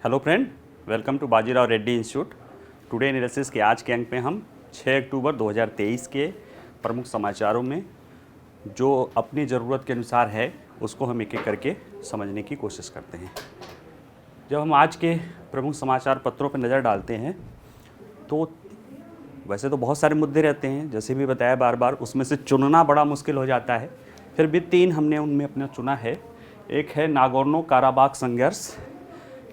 Hello friend, welcome to Bajirao Reddy institute. Today analysis के आज के अंक में हम 6 अक्टूबर 2023 के प्रमुख समाचारों में जो अपनी ज़रूरत के अनुसार है उसको हम एक एक करके समझने की कोशिश करते हैं। जब हम आज के प्रमुख समाचार पत्रों पर नज़र डालते हैं तो वैसे तो बहुत सारे मुद्दे रहते हैं, जैसे भी बताया बार बार, उसमें से चुनना बड़ा मुश्किल हो जाता है। फिर भी 3 हमने उनमें अपना चुना है। एक है नागोर्नो काराबाख संघर्ष।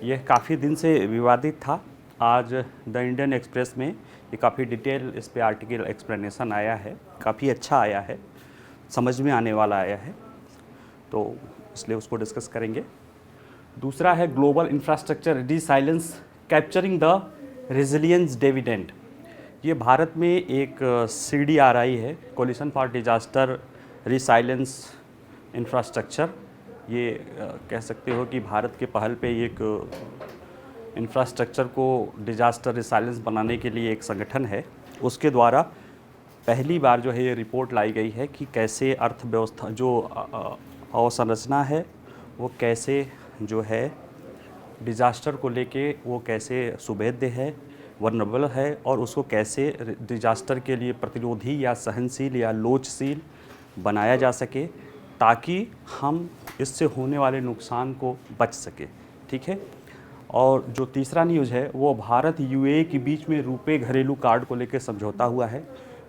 यह काफ़ी दिन से विवादित था। आज द इंडियन एक्सप्रेस में ये काफ़ी डिटेल इस पे आर्टिकल एक्सप्लेनेशन आया है, काफ़ी अच्छा आया है, समझ में आने वाला आया है, तो इसलिए उसको डिस्कस करेंगे। दूसरा है global infrastructure resilience capturing the resilience dividend. ये भारत में एक CDRI है, coalition for disaster resilience infrastructure. ये कह सकते हो कि भारत के पहल पे एक इंफ्रास्ट्रक्चर को डिजास्टर रिसाइलेंस बनाने के लिए एक संगठन है। उसके द्वारा पहली बार जो है ये रिपोर्ट लाई गई है कि कैसे अर्थव्यवस्था जो अवसंरचना है वो कैसे जो है डिजास्टर को लेके वो कैसे सुभेद्य है, वल्नरेबल है, और उसको कैसे डिजास्टर के लिए प्रतिरोधी या सहनशील या लोचशील बनाया जा सके ताकि हम इससे होने वाले नुकसान को बच सके। ठीक है। और जो तीसरा न्यूज़ है वो भारत UAE के बीच में रुपे घरेलू कार्ड को लेकर समझौता हुआ है।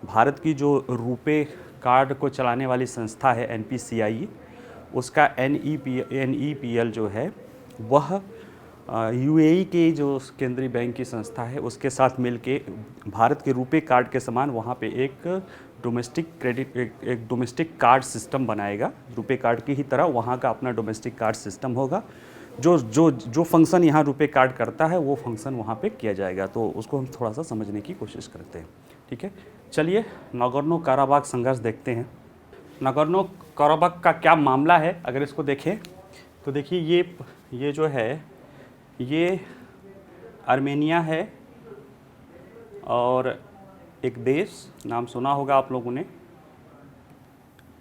भारत की जो रुपे कार्ड को चलाने वाली संस्था है NPCI, उसका NEPL जो है वह UAE के जो केंद्रीय बैंक की संस्था है उसके साथ मिलके भारत के रुपे कार्ड के समान वहाँ पे एक डोमेस्टिक कार्ड सिस्टम बनाएगा। रुपे कार्ड की ही तरह वहाँ का अपना डोमेस्टिक कार्ड सिस्टम होगा। जो फंक्शन यहाँ रुपे कार्ड करता है वो फंक्शन वहाँ पे किया जाएगा। तो उसको हम थोड़ा सा समझने की कोशिश करते हैं। ठीक है, चलिए नागोर्नो काराबाख संघर्ष देखते हैं। नागोर्नो काराबाख का क्या मामला है अगर इसको देखें तो देखिए ये जो है ये आर्मेनिया है और एक देश नाम सुना होगा आप लोगों ने,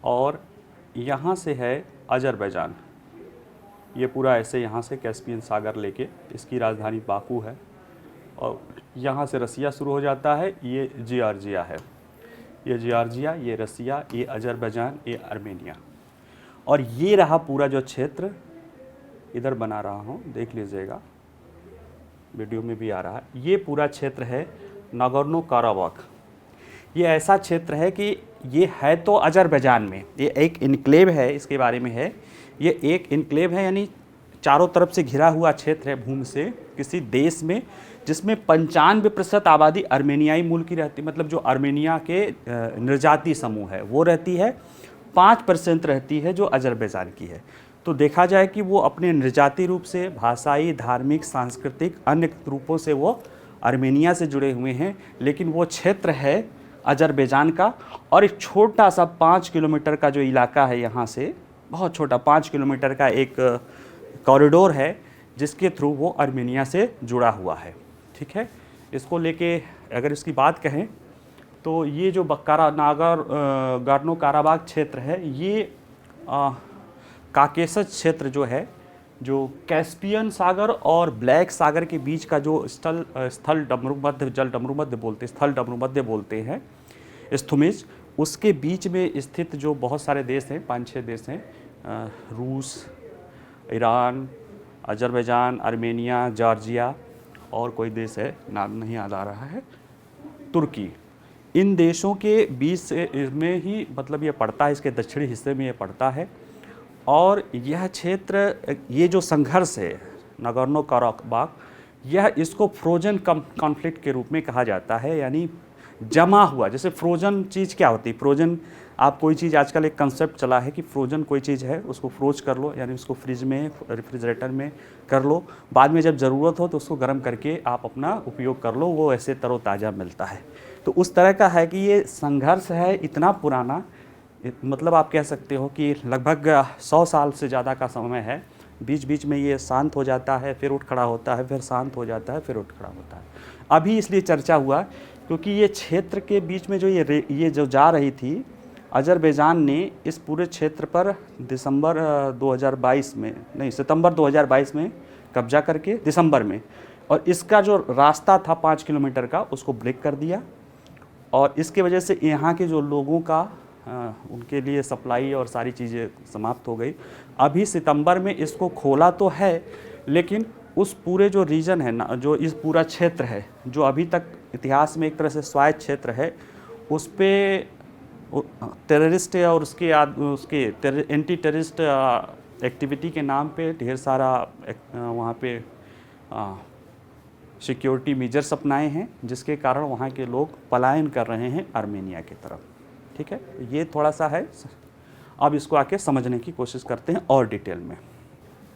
और यहाँ से है अजरबैजान। ये पूरा ऐसे यहाँ से कैस्पियन सागर लेके इसकी राजधानी बाकू है, और यहाँ से रसिया शुरू हो जाता है। ये जॉर्जिया है, ये जॉर्जिया, ये रसिया, ये अजरबैजान, ये आर्मेनिया, और ये रहा पूरा जो क्षेत्र। इधर बना रहा हूँ, देख लीजिएगा, वीडियो में भी आ रहा है। ये पूरा क्षेत्र है नागोर्नो काराबाख। ये ऐसा क्षेत्र है कि ये है तो अजरबैजान में, ये एक इनक्लेव है, इसके बारे में है। ये एक इनक्लेव है, यानी चारों तरफ से घिरा हुआ क्षेत्र है भूमि से किसी देश में, जिसमें 95% आबादी आर्मेनियाई मूल की रहती, मतलब जो आर्मेनिया के निर्जाति समूह है वो रहती है। 5% रहती है जो अजरबैजान की है। तो देखा जाए कि वो अपने निर्जाति रूप से, भाषाई, धार्मिक, सांस्कृतिक, अन्य रूपों से वो आर्मेनिया से जुड़े हुए हैं, लेकिन वो क्षेत्र है अजरबैजान का। और एक छोटा सा 5 किलोमीटर का जो इलाका है, यहाँ से बहुत छोटा 5 किलोमीटर का एक कॉरिडोर है जिसके थ्रू वो आर्मेनिया से जुड़ा हुआ है। ठीक है, इसको लेके अगर इसकी बात कहें तो ये जो नागोर्नो काराबाख क्षेत्र है ये काकेशस क्षेत्र जो है, जो कैस्पियन सागर और ब्लैक सागर के बीच का जो स्थल डमरूमध्य बोलते हैं, स्थुमिज, उसके बीच में स्थित जो बहुत सारे देश हैं, 5-6 देश हैं, रूस, ईरान, अजरबैजान, आर्मेनिया, जॉर्जिया, और कोई देश है नाम नहीं याद आ रहा है, तुर्की। इन देशों के बीच में ही मतलब ये पड़ता है, इसके दक्षिणी हिस्से में ये पड़ता है। और यह क्षेत्र, ये जो संघर्ष है नागोर्नो काराबाख, यह इसको फ्रोजन कॉन्फ्लिक्ट के रूप में कहा जाता है, यानी जमा हुआ। जैसे फ्रोजन चीज़ क्या होती है, फ्रोजन, आप कोई चीज़, आजकल एक कंसेप्ट चला है कि फ्रोजन कोई चीज़ है उसको फ्रोज कर लो, यानी उसको फ्रिज में, रेफ्रिजरेटर में कर लो, बाद में जब ज़रूरत हो तो उसको गर्म करके आप अपना उपयोग कर लो, वो ऐसे तरोताज़ा मिलता है। तो उस तरह का है कि ये संघर्ष है इतना पुराना, मतलब आप कह सकते हो कि लगभग 100 साल से ज़्यादा का समय है। बीच बीच में ये शांत हो जाता है, फिर उठ खड़ा होता है, फिर शांत हो जाता है, फिर उठ खड़ा होता है। अभी इसलिए चर्चा हुआ क्योंकि ये क्षेत्र के बीच में जो ये जो जा रही थी, अजरबैजान ने इस पूरे क्षेत्र पर सितंबर 2022 में कब्जा करके दिसंबर में, और इसका जो रास्ता था 5 किलोमीटर का उसको ब्रेक कर दिया, और इसके वजह से यहाँ के जो लोगों का उनके लिए सप्लाई और सारी चीज़ें समाप्त हो गई। अभी सितंबर में इसको खोला तो है, लेकिन उस पूरे जो रीजन है ना, जो इस पूरा क्षेत्र है जो अभी तक इतिहास में एक तरह से स्वायत्त क्षेत्र है, उस पर टेररिस्ट और उसके एंटी टेररिस्ट एक्टिविटी के नाम पे ढेर सारा वहाँ पे सिक्योरिटी मेजर्स अपनाए हैं, जिसके कारण वहाँ के लोग पलायन कर रहे हैं आर्मेनिया की तरफ। ठीक है, ये थोड़ा सा है। अब इसको आके समझने की कोशिश करते हैं और डिटेल में।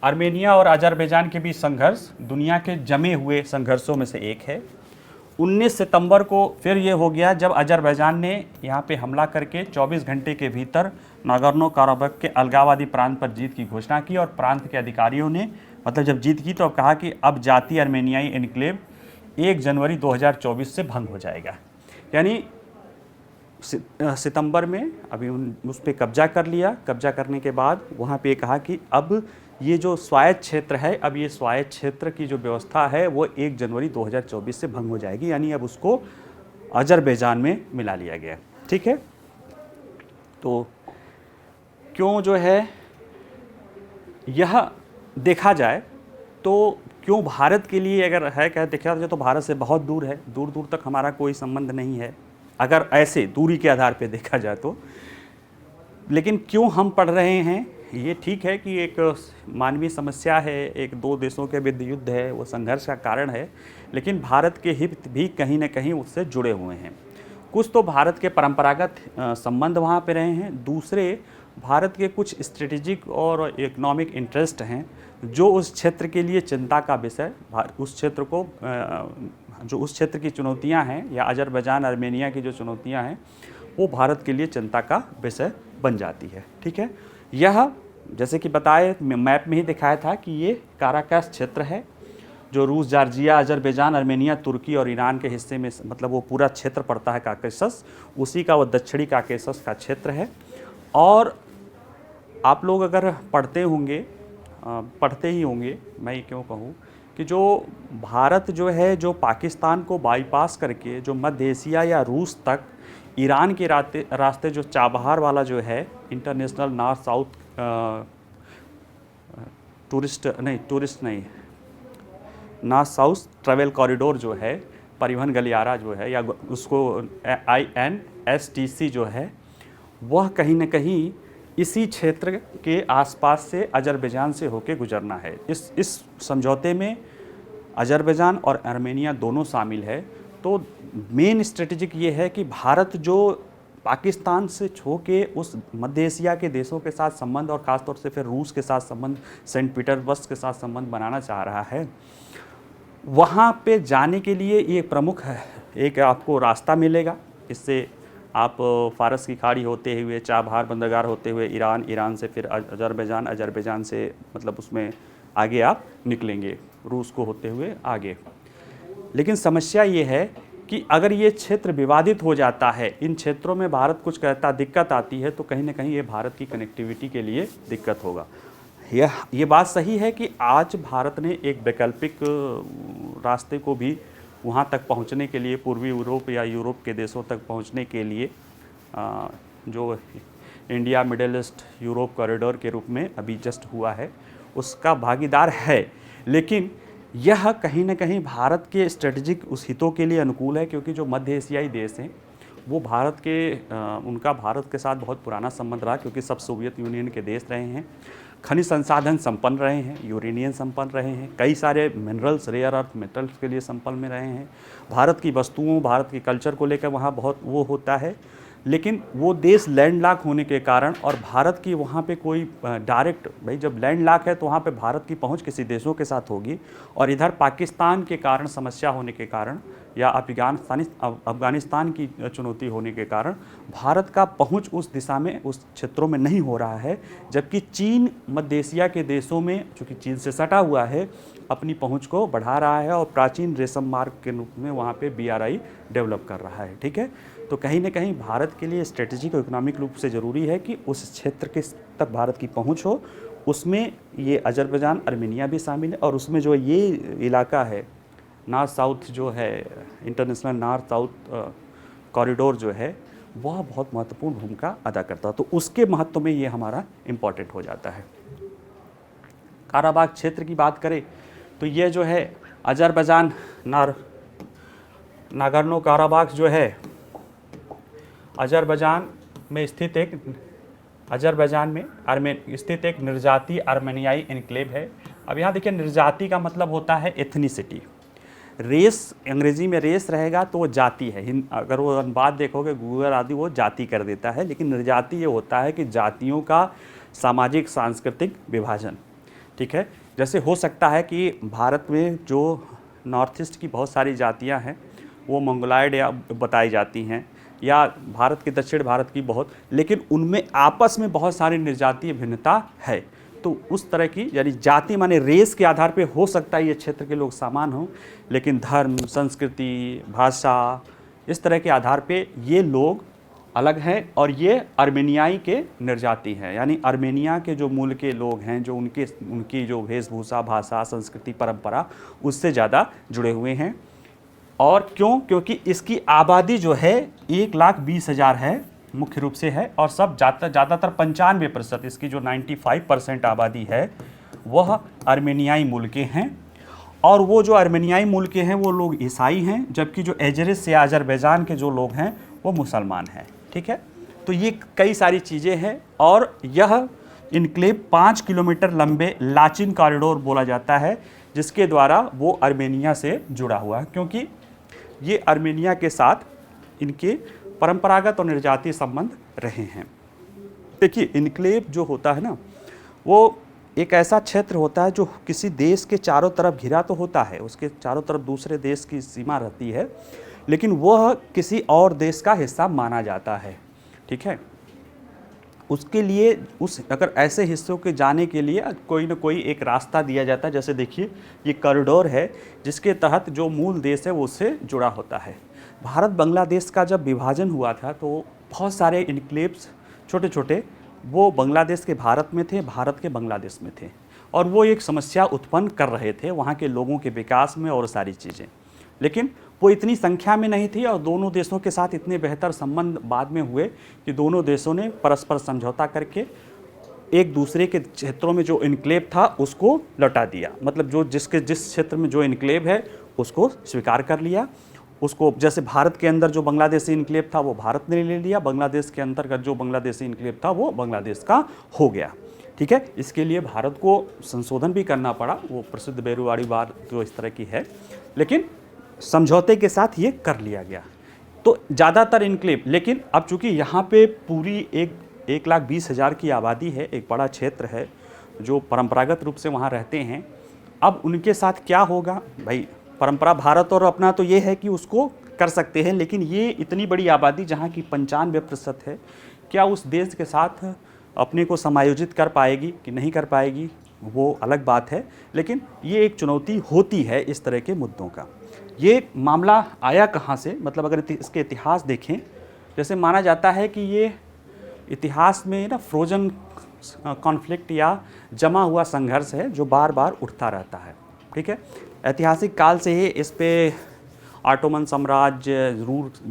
आर्मेनिया और अजरबैजान के बीच संघर्ष दुनिया के जमे हुए संघर्षों में से एक है। 19 सितंबर को फिर ये हो गया जब अजरबैजान ने यहाँ पे हमला करके 24 घंटे के भीतर नागोर्नो काराबाख के अलगाववादी प्रांत पर जीत की घोषणा की, और प्रांत के अधिकारियों ने मतलब जब जीत की तो अब कहा कि अब जातीय आर्मेनियाई एन्क्लेव 1 जनवरी 2024 से भंग हो जाएगा। यानी सितंबर में अभी उस पर कब्जा कर लिया। कब्जा करने के बाद वहाँ पे कहा कि अब ये जो स्वायत्त क्षेत्र है, अब ये स्वायत्त क्षेत्र की जो व्यवस्था है वो 1 जनवरी 2024 से भंग हो जाएगी, यानी अब उसको अजरबैजान में मिला लिया गया। ठीक है, तो क्यों जो है यह देखा जाए तो क्यों भारत के लिए अगर है क्या देखा जाए तो भारत से बहुत दूर है, दूर दूर तक हमारा कोई संबंध नहीं है अगर ऐसे दूरी के आधार पे देखा जाए तो। लेकिन क्यों हम पढ़ रहे हैं, ये ठीक है कि एक मानवीय समस्या है, एक दो देशों के बीच युद्ध है, वो संघर्ष का कारण है, लेकिन भारत के हित भी कहीं ना कहीं उससे जुड़े हुए हैं। कुछ तो भारत के परंपरागत संबंध वहाँ पे रहे हैं, दूसरे भारत के कुछ स्ट्रेटेजिक और इकोनॉमिक इंटरेस्ट हैं जो उस क्षेत्र के लिए चिंता का विषय, उस क्षेत्र को जो उस क्षेत्र की चुनौतियां हैं या अजरबैजान आर्मेनिया की जो चुनौतियां हैं वो भारत के लिए चिंता का विषय बन जाती है। ठीक है, यह जैसे कि बताए मैप में ही दिखाया था कि ये काराकास क्षेत्र है जो रूस, जॉर्जिया, अजरबैजान, आर्मेनिया, तुर्की और ईरान के हिस्से में, मतलब वो पूरा क्षेत्र पड़ता है काकेशस, उसी का वो दक्षिणी काकेशस का क्षेत्र है। और आप लोग अगर पढ़ते ही होंगे, मैं क्यों कहूँ कि जो भारत जो है जो पाकिस्तान को बाईपास करके जो मध्य एशिया या रूस तक ईरान के रास्ते जो चाबहार वाला जो है international north south north south travel corridor जो है, परिवहन गलियारा जो है या उसको INSTC जो है, वह कहीं न कहीं इसी क्षेत्र के आसपास से अजरबैजान से होके गुजरना है। इस समझौते में अजरबैजान और आर्मेनिया दोनों शामिल है। तो मेन स्ट्रेटेजिक ये है कि भारत जो पाकिस्तान से छो के उस मध्य एशिया के देशों के साथ संबंध और ख़ासतौर से फिर रूस के साथ संबंध, सेंट पीटर्सबर्ग के साथ संबंध बनाना चाह रहा है, वहाँ पे जाने के लिए ये प्रमुख है, एक आपको रास्ता मिलेगा। इससे आप फारस की खाड़ी होते हुए, चाबहार बंदरगाह होते हुए ईरान से फिर अजरबैजान से मतलब उसमें आगे आप निकलेंगे रूस को होते हुए आगे। लेकिन समस्या ये है कि अगर ये क्षेत्र विवादित हो जाता है, इन क्षेत्रों में भारत कुछ कहता, दिक्कत आती है, तो कहीं ना कहीं ये भारत की कनेक्टिविटी के लिए दिक्कत होगा। ये बात सही है कि आज भारत ने एक वैकल्पिक रास्ते को भी वहाँ तक पहुँचने के लिए, पूर्वी यूरोप या यूरोप के देशों तक पहुँचने के लिए जो India middle east Europe corridor के रूप में अभी जस्ट हुआ है, उसका भागीदार है। लेकिन यह कहीं ना कहीं भारत के स्ट्रेटजिक उस हितों के लिए अनुकूल है, क्योंकि जो मध्य एशियाई देश हैं वो उनका भारत के साथ बहुत पुराना संबंध रहा, क्योंकि सब सोवियत यूनियन के देश रहे हैं, खनिज संसाधन संपन्न रहे हैं, यूरेनियम संपन्न रहे हैं, कई सारे मिनरल्स, रेयर अर्थ मेटल्स के लिए संपन्न में रहे हैं। भारत की वस्तुओं, भारत की कल्चर को लेकर वहाँ बहुत वो होता है। लेकिन वो देश लैंडलॉक होने के कारण और भारत की वहाँ पे कोई डायरेक्ट, भाई जब लैंडलॉक है तो वहाँ पे भारत की पहुँच किसी देशों के साथ होगी, और इधर पाकिस्तान के कारण समस्या होने के कारण या अफगानिस्तान की चुनौती होने के कारण भारत का पहुँच उस दिशा में, उस क्षेत्रों में नहीं हो रहा है। जबकि चीन मध्य एशिया के देशों में, चूँकि चीन से सटा हुआ है, अपनी पहुँच को बढ़ा रहा है और प्राचीन रेशम मार्ग के रूप में वहाँ पे BRI डेवलप कर रहा है। ठीक है, तो कहीं ना कहीं भारत के लिए स्ट्रेटेजिक और इकोनॉमिक रूप से ज़रूरी है कि उस क्षेत्र के तक भारत की पहुंच हो। उसमें ये अजरबैजान, आर्मेनिया भी शामिल है, और उसमें जो ये इलाका है नॉर्थ साउथ जो है, इंटरनेशनल नॉर्थ साउथ कॉरिडोर जो है, वह बहुत महत्वपूर्ण भूमिका अदा करता है। तो उसके महत्व में ये हमारा इम्पॉर्टेंट हो जाता है। काराबाग क्षेत्र की बात करें तो ये जो है अजरबैजान नागोर्नो काराबाग जो है अजरबैजान में स्थित एक निर्जातीय आर्मेनियाई एन्क्लेव है। अब यहाँ देखिए, निर्जाति का मतलब होता है एथनिसिटी। रेस, अंग्रेजी में रेस रहेगा तो वो जाति है। अगर वो अनुवाद देखोगे गूगल आदि, वो जाति कर देता है, लेकिन निर्जाति ये होता है कि जातियों का सामाजिक सांस्कृतिक विभाजन। ठीक है, जैसे हो सकता है कि भारत में जो नॉर्थ ईस्ट की बहुत सारी जातियां हैं वो मंगोलायड या बताई जाती हैं, या भारत के दक्षिण भारत की बहुत, लेकिन उनमें आपस में बहुत सारी निर्जातीय भिन्नता है। तो उस तरह की, यानी जाति माने रेस के आधार पे हो सकता है ये क्षेत्र के लोग समान हों, लेकिन धर्म, संस्कृति, भाषा, इस तरह के आधार पे ये लोग अलग हैं। और ये आर्मेनियाई के निर्जाति हैं, यानी आर्मेनिया के जो मूल के लोग हैं, जो उनकी जो वेशभूषा, भाषा, संस्कृति, परंपरा उससे ज़्यादा जुड़े हुए हैं। और क्यों? क्योंकि इसकी आबादी जो है 1,20,000 है, मुख्य रूप से है, और सब ज़्यादातर 95%, इसकी जो 95% आबादी है वह आर्मेनियाई मूल के हैं। और वो जो आर्मेनियाई मूल के हैं वो लोग ईसाई हैं, जबकि जो एजरिस या अजरबैजान के जो लोग हैं वो मुसलमान हैं। ठीक है, तो ये कई सारी चीज़ें हैं। और यह इनक्लेव 5 किलोमीटर लंबे लाचिन कॉरिडोर बोला जाता है, जिसके द्वारा वो आर्मेनिया से जुड़ा हुआ है, क्योंकि ये आर्मेनिया के साथ इनके परंपरागत और निर्जातीय संबंध रहे हैं। देखिए, इनक्लेव जो होता है ना, वो एक ऐसा क्षेत्र होता है जो किसी देश के चारों तरफ घिरा तो होता है, उसके चारों तरफ दूसरे देश की सीमा रहती है, लेकिन वह किसी और देश का हिस्सा माना जाता है। ठीक है, उसके लिए अगर ऐसे हिस्सों के जाने के लिए कोई ना कोई एक रास्ता दिया जाता है। जैसे देखिए, ये कॉरिडोर है जिसके तहत जो मूल देश है वो उससे जुड़ा होता है। भारत बांग्लादेश का जब विभाजन हुआ था तो बहुत सारे इनक्लेव्स छोटे छोटे वो बांग्लादेश के भारत में थे, भारत के बांग्लादेश में थे, और वो एक समस्या उत्पन्न कर रहे थे वहाँ के लोगों के विकास में और सारी चीज़ें। लेकिन वो इतनी संख्या में नहीं थी, और दोनों देशों के साथ इतने बेहतर संबंध बाद में हुए कि दोनों देशों ने परस्पर समझौता करके एक दूसरे के क्षेत्रों में जो इनक्लेव था उसको लौटा दिया। मतलब जिस क्षेत्र में जो इनक्लेव है उसको स्वीकार कर लिया उसको। जैसे भारत के अंदर जो बांग्लादेशी इनक्लेव था वो भारत ने ले लिया, बांग्लादेश के अंतर्गत जो बांग्लादेशी इनक्लेव था वो बांग्लादेश का हो गया। ठीक है, इसके लिए भारत को संशोधन भी करना पड़ा, वो प्रसिद्ध बेरुवाड़ी बात जो इस तरह की है, लेकिन समझौते के साथ ये कर लिया गया। तो ज़्यादातर इनक्लेव, लेकिन अब चूँकि यहाँ पे पूरी 1,20,000 की आबादी है, एक बड़ा क्षेत्र है जो परंपरागत रूप से वहाँ रहते हैं। अब उनके साथ क्या होगा भाई, परंपरा भारत और अपना तो ये है कि उसको कर सकते हैं, लेकिन ये इतनी बड़ी आबादी जहाँ की 95% है, क्या उस देश के साथ अपने को समायोजित कर पाएगी कि नहीं कर पाएगी, वो अलग बात है। लेकिन ये एक चुनौती होती है इस तरह के मुद्दों का। ये मामला आया कहाँ से, मतलब अगर इसके इतिहास देखें, जैसे माना जाता है कि ये इतिहास में ना फ्रोजन कॉन्फ्लिक्ट या जमा हुआ संघर्ष है जो बार बार उठता रहता है। ठीक है, ऐतिहासिक काल से ही इस पे ऑटोमन साम्राज्य,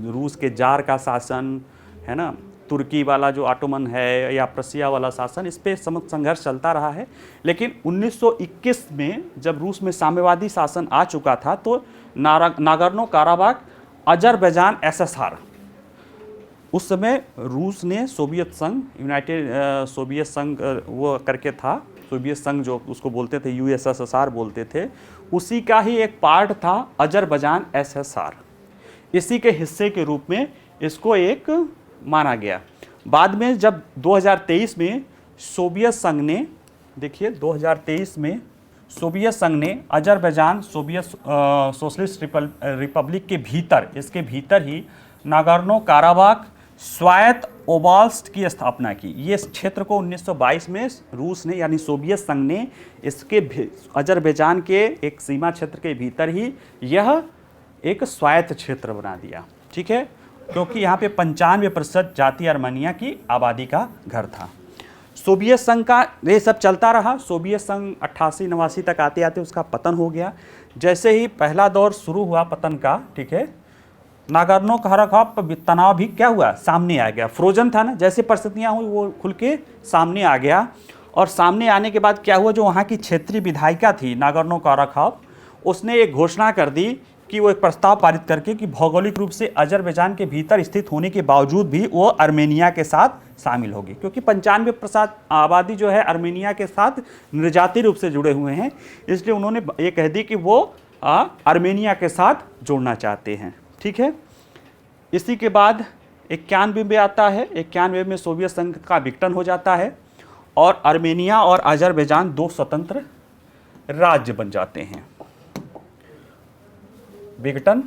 रूस के जार का शासन है ना, तुर्की वाला जो ऑटोमन है या प्रसिया वाला शासन, इस पे संघर्ष चलता रहा है। लेकिन 1921 में जब रूस में साम्यवादी शासन आ चुका था तो नागोर्नो काराबाग अजरबैजान एसएसआर, उस समय रूस ने सोवियत संघ, सोवियत संघ वो करके था, सोवियत संघ जो उसको बोलते थे, यूएसएसआर बोलते थे, उसी का ही एक पार्ट था अजरबैजान एसएसआर। इसी के हिस्से के रूप में इसको एक माना गया। बाद में जब 2023 में सोवियत संघ ने, देखिए 2023 में सोवियत संघ ने अजरबैजान सोशलिस्ट रिपब्लिक के भीतर, इसके भीतर ही नागोर्नो काराबाग स्वायत्त ओब्लास्ट की स्थापना की। ये क्षेत्र को 1922 में रूस ने यानी सोवियत संघ ने इसके अजरबैजान के एक सीमा क्षेत्र के भीतर ही यह एक स्वायत्त क्षेत्र बना दिया। ठीक है, क्योंकि यहाँ पे 95% जाति अर्मेनिया की आबादी का घर था। सोवियत संघ का ये सब चलता रहा। सोवियत संघ 88-89 तक आते आते उसका पतन हो गया। जैसे ही पहला दौर शुरू हुआ पतन का, ठीक है, नागर्नो काराबाख तनाव भी क्या हुआ, सामने आ गया। फ्रोजन था ना, जैसे परिस्थितियाँ हुई वो खुल के सामने आ गया। और सामने आने के बाद क्या हुआ, जो वहाँ की क्षेत्रीय विधायिका थी नागर्नो काराबाख, उसने एक घोषणा कर दी कि वो एक प्रस्ताव पारित करके कि भौगोलिक रूप से अजरबैजान के भीतर स्थित होने के बावजूद भी वो अर्मेनिया के साथ शामिल होगी, क्योंकि 95% आबादी जो है अर्मेनिया के साथ निर्जातीय रूप से जुड़े हुए हैं। इसलिए उन्होंने ये कह दी कि वो अर्मेनिया के साथ जोड़ना चाहते हैं। ठीक है, इसी के बाद 91 में आता है। 91 में सोवियत संघ का विघटन हो जाता है और अर्मेनिया और अजरबैजान दो स्वतंत्र राज्य बन जाते हैं। विघटन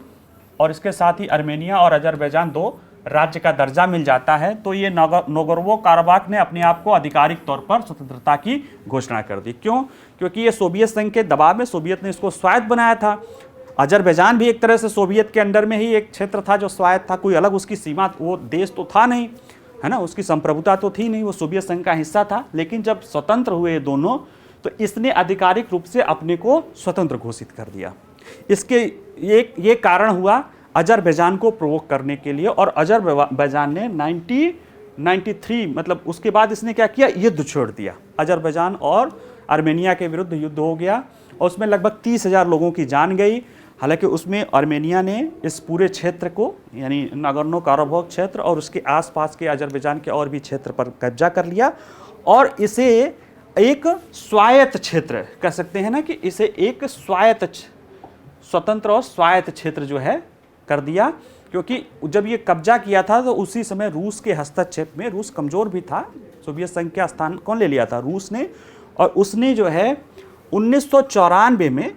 और इसके साथ ही अर्मेनिया और अजरबैजान दो राज्य का दर्जा मिल जाता है। तो ये नागोर्नो काराबाख ने अपने आप को आधिकारिक तौर पर स्वतंत्रता की घोषणा कर दी। क्यों? क्योंकि ये सोवियत संघ के दबाव में सोवियत ने इसको स्वायत्त बनाया था। अजरबैजान भी एक तरह से सोवियत के अंडर में ही एक क्षेत्र था जो स्वायत्त था, कोई अलग उसकी सीमा, वो देश तो था नहीं, है ना, उसकी संप्रभुता तो थी नहीं, वो सोवियत संघ का हिस्सा था। लेकिन जब स्वतंत्र हुए दोनों, तो इसने आधिकारिक रूप से अपने को स्वतंत्र घोषित कर दिया। इसके ये कारण हुआ अजरबैजान को प्रोवोक करने के लिए। और अजरबैजान ने 1993 मतलब उसके बाद इसने क्या किया, युद्ध छोड़ दिया। अजरबैजान और आर्मेनिया के विरुद्ध युद्ध हो गया और उसमें लगभग 30,000 लोगों की जान गई। हालांकि उसमें आर्मेनिया ने इस पूरे क्षेत्र को, यानी नागोर्नो काराबाख क्षेत्र और उसके आसपास के अजरबैजान के और भी क्षेत्र पर कब्जा कर लिया और इसे एक स्वायत्त क्षेत्र कह सकते हैं ना, कि इसे एक स्वतंत्र और स्वायत्त क्षेत्र जो है कर दिया। क्योंकि जब ये कब्जा किया था तो उसी समय रूस के हस्तक्षेप में, रूस कमज़ोर भी था, सोवियत संघ का स्थान कौन ले लिया था, रूस ने। और उसने जो है 1994 में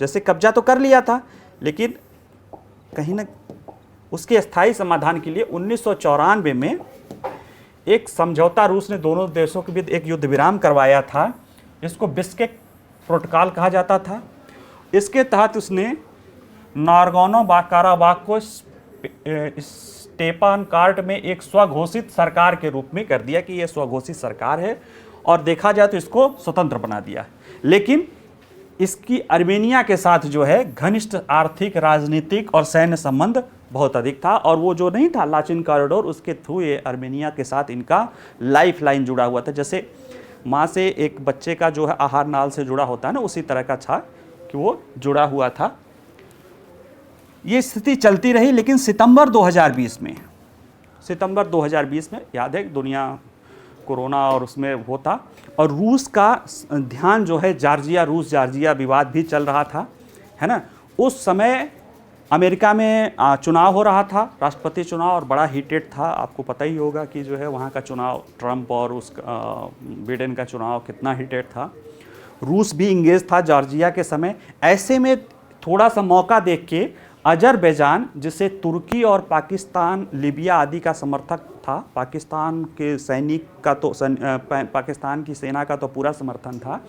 जैसे कब्जा तो कर लिया था, लेकिन कहीं ना उसके स्थायी समाधान के लिए 1994 में एक समझौता रूस ने दोनों देशों के बीच एक युद्ध विराम करवाया था। इसको बिस्केक प्रोटोकॉल कहा जाता था। इसके तहत उसने नागोर्नो काराबाख को स्टेपान कार्ट में एक स्वघोषित सरकार के रूप में कर दिया कि यह स्वघोषित सरकार है और देखा जाए तो इसको स्वतंत्र बना दिया। लेकिन इसकी अर्मेनिया के साथ जो है घनिष्ठ आर्थिक, राजनीतिक और सैन्य संबंध बहुत अधिक था। और वो जो नहीं था लाचिन कॉरिडोर, उसके थ्रू ये अर्मेनिया के साथ इनका लाइफ लाइन जुड़ा हुआ था। जैसे माँ से एक बच्चे का जो है आहार नाल से जुड़ा होता है ना, उसी तरह का था कि वो जुड़ा हुआ था। ये स्थिति चलती रही, लेकिन सितंबर 2020 में याद है दुनिया कोरोना और उसमें होता, और रूस का ध्यान जो है रूस जॉर्जिया विवाद भी चल रहा था, है ना। उस समय अमेरिका में चुनाव हो रहा था, राष्ट्रपति चुनाव, और बड़ा हीटेड था। आपको पता ही होगा कि जो है वहाँ का चुनाव, ट्रंप और बिडेन का चुनाव कितना हीटेड था। रूस भी इंगेज था जॉर्जिया के समय। ऐसे में थोड़ा सा मौका देख के अजरबैजान, जिसे तुर्की और पाकिस्तान, लीबिया आदि का समर्थक था, पाकिस्तान के सैनिक का तो पाकिस्तान की सेना का तो पूरा समर्थन था,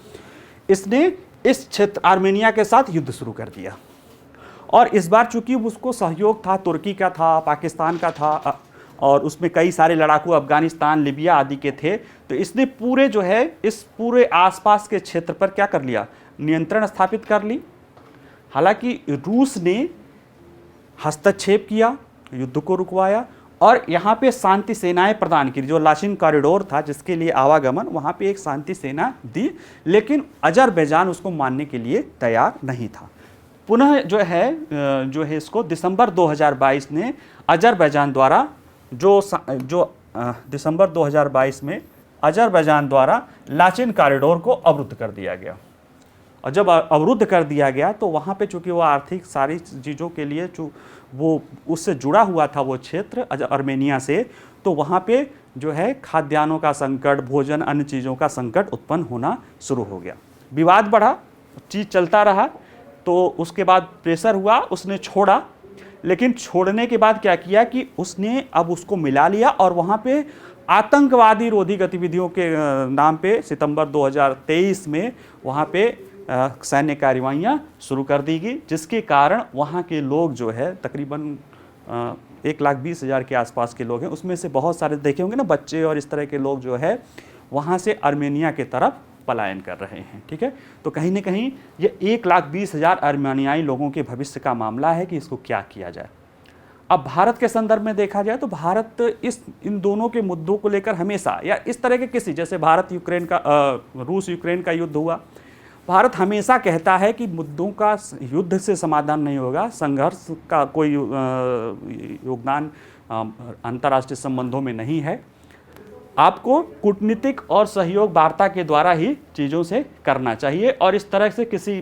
इसने इस क्षेत्र आर्मेनिया के साथ युद्ध शुरू कर दिया। और इस बार चूंकि उसको सहयोग था, तुर्की का था, पाकिस्तान का था, और उसमें कई सारे लड़ाकू अफगानिस्तान, लीबिया आदि के थे, तो इसने पूरे जो है इस पूरे आसपास के क्षेत्र पर क्या कर लिया, नियंत्रण स्थापित कर ली। हालांकि रूस ने हस्तक्षेप किया, युद्ध को रुकवाया और यहाँ पे शांति सेनाएं प्रदान की। जो लाचिन कॉरिडोर था जिसके लिए आवागमन, वहाँ पे एक शांति सेना दी, लेकिन अजरबैजान उसको मानने के लिए तैयार नहीं था। पुनः जो है इसको दिसंबर 2022 में अजरबैजान द्वारा दिसंबर 2022 में अजरबैजान द्वारा लाचिन कॉरिडोर को अवरुद्ध कर दिया गया। और जब अवरुद्ध कर दिया गया तो वहाँ पे चूँकि वो आर्थिक सारी चीज़ों के लिए वो उससे जुड़ा हुआ था वो क्षेत्र आर्मेनिया से, तो वहाँ पे जो है खाद्यान्नों का संकट, भोजन, अन्य चीज़ों का संकट उत्पन्न होना शुरू हो गया। विवाद बढ़ा, चीज़ चलता रहा, तो उसके बाद प्रेशर हुआ, उसने छोड़ा। लेकिन छोड़ने के बाद क्या किया कि उसने अब उसको मिला लिया और वहाँ पे आतंकवादी रोधी गतिविधियों के नाम पे सितंबर 2023 में वहाँ पे सैन्य कार्रवाइयाँ शुरू कर दी गई, जिसके कारण वहाँ के लोग जो है तकरीबन 1,20,000 के आसपास के लोग हैं, उसमें से बहुत सारे देखे होंगे ना बच्चे और इस तरह के लोग जो है वहाँ से आर्मेनिया की तरफ पलायन कर रहे हैं। ठीक है, तो कहीं ना कहीं ये 1,20,000 आर्मेनियाई लोगों के भविष्य का मामला है कि इसको क्या किया जाए। अब भारत के संदर्भ में देखा जाए तो भारत इन दोनों के मुद्दों को लेकर हमेशा, या इस तरह के किसी, जैसे रूस यूक्रेन का युद्ध हुआ, भारत हमेशा कहता है कि मुद्दों का युद्ध से समाधान नहीं होगा, संघर्ष का कोई योगदान अंतर्राष्ट्रीय संबंधों में नहीं है, आपको कूटनीतिक और सहयोग वार्ता के द्वारा ही चीज़ों से करना चाहिए, और इस तरह से किसी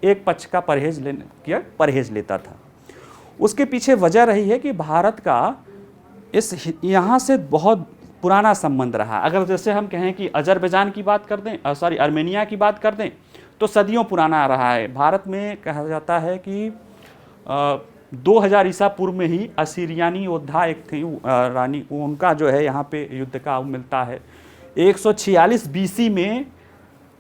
एक पक्ष का परहेज लेता था। उसके पीछे वजह रही है कि भारत का यहाँ से बहुत पुराना संबंध रहा। अगर जैसे हम कहें कि अजरबैजान की बात कर दें, आर्मेनिया की बात कर दें, तो सदियों पुराना रहा है। भारत में कहा जाता है कि 2000 ईसा पूर्व में ही असीरियानी योद्धा एक थी रानी, उनका जो है यहाँ पे युद्ध का मिलता है। 146 BC में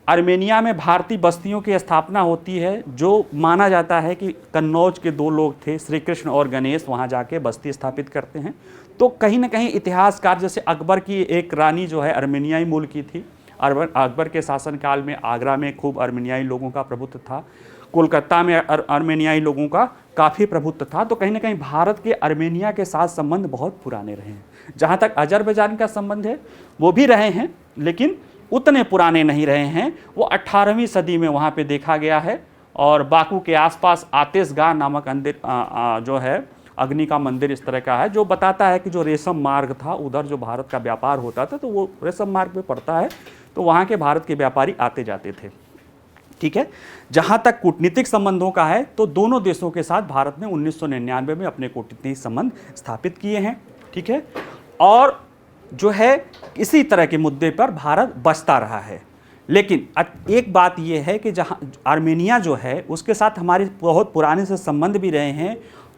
आर्मेनिया में भारतीय बस्तियों की स्थापना होती है, जो माना जाता है कि कन्नौज के 2 लोग थे, श्री कृष्ण और गणेश, वहाँ जाके बस्ती स्थापित करते हैं। तो कहीं ना कहीं इतिहासकार, जैसे अकबर की एक रानी जो है आर्मेनियाई मूल की थी, अकबर के शासनकाल में आगरा में खूब आर्मेनियाई लोगों का प्रभुत्व था, कोलकाता में आर्मेनियाई लोगों का काफ़ी प्रभुत्व था। तो कहीं ना कहीं भारत के आर्मेनिया के साथ संबंध बहुत पुराने रहे हैं। जहाँ तक अजरबैजान का संबंध है, वो भी रहे हैं, लेकिन उतने पुराने नहीं रहे हैं। वो 18वीं सदी में वहाँ पे देखा गया है, और बाकू के आसपास आतिशगाह नामक जो है अग्नि का मंदिर इस तरह का है, जो बताता है कि जो रेशम मार्ग था उधर जो भारत का व्यापार होता था, तो वो रेशम मार्ग पे पड़ता है, तो वहाँ के भारत के व्यापारी आते जाते थे। ठीक है, जहाँ तक कूटनीतिक संबंधों का है, तो दोनों देशों के साथ भारत ने 1999 में अपने कूटनीतिक संबंध स्थापित किए हैं। ठीक है, और जो है इसी तरह के मुद्दे पर भारत बचता रहा है। लेकिन एक बात यह है कि जहाँ आर्मेनिया जो है उसके साथ हमारे बहुत पुराने से संबंध भी रहे हैं,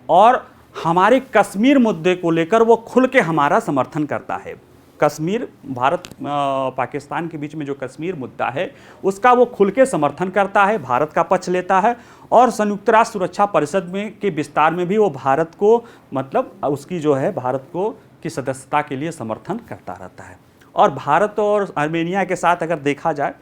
और हमारे कश्मीर मुद्दे को लेकर वो खुल के हमारा समर्थन करता है। कश्मीर, भारत पाकिस्तान के बीच में जो कश्मीर मुद्दा है उसका वो खुल के समर्थन करता है, भारत का पक्ष लेता है, और संयुक्त राष्ट्र सुरक्षा परिषद में के विस्तार में भी वो भारत को, मतलब उसकी जो है भारत को की सदस्यता के लिए समर्थन करता रहता है। और भारत और आर्मेनिया के साथ अगर देखा जाए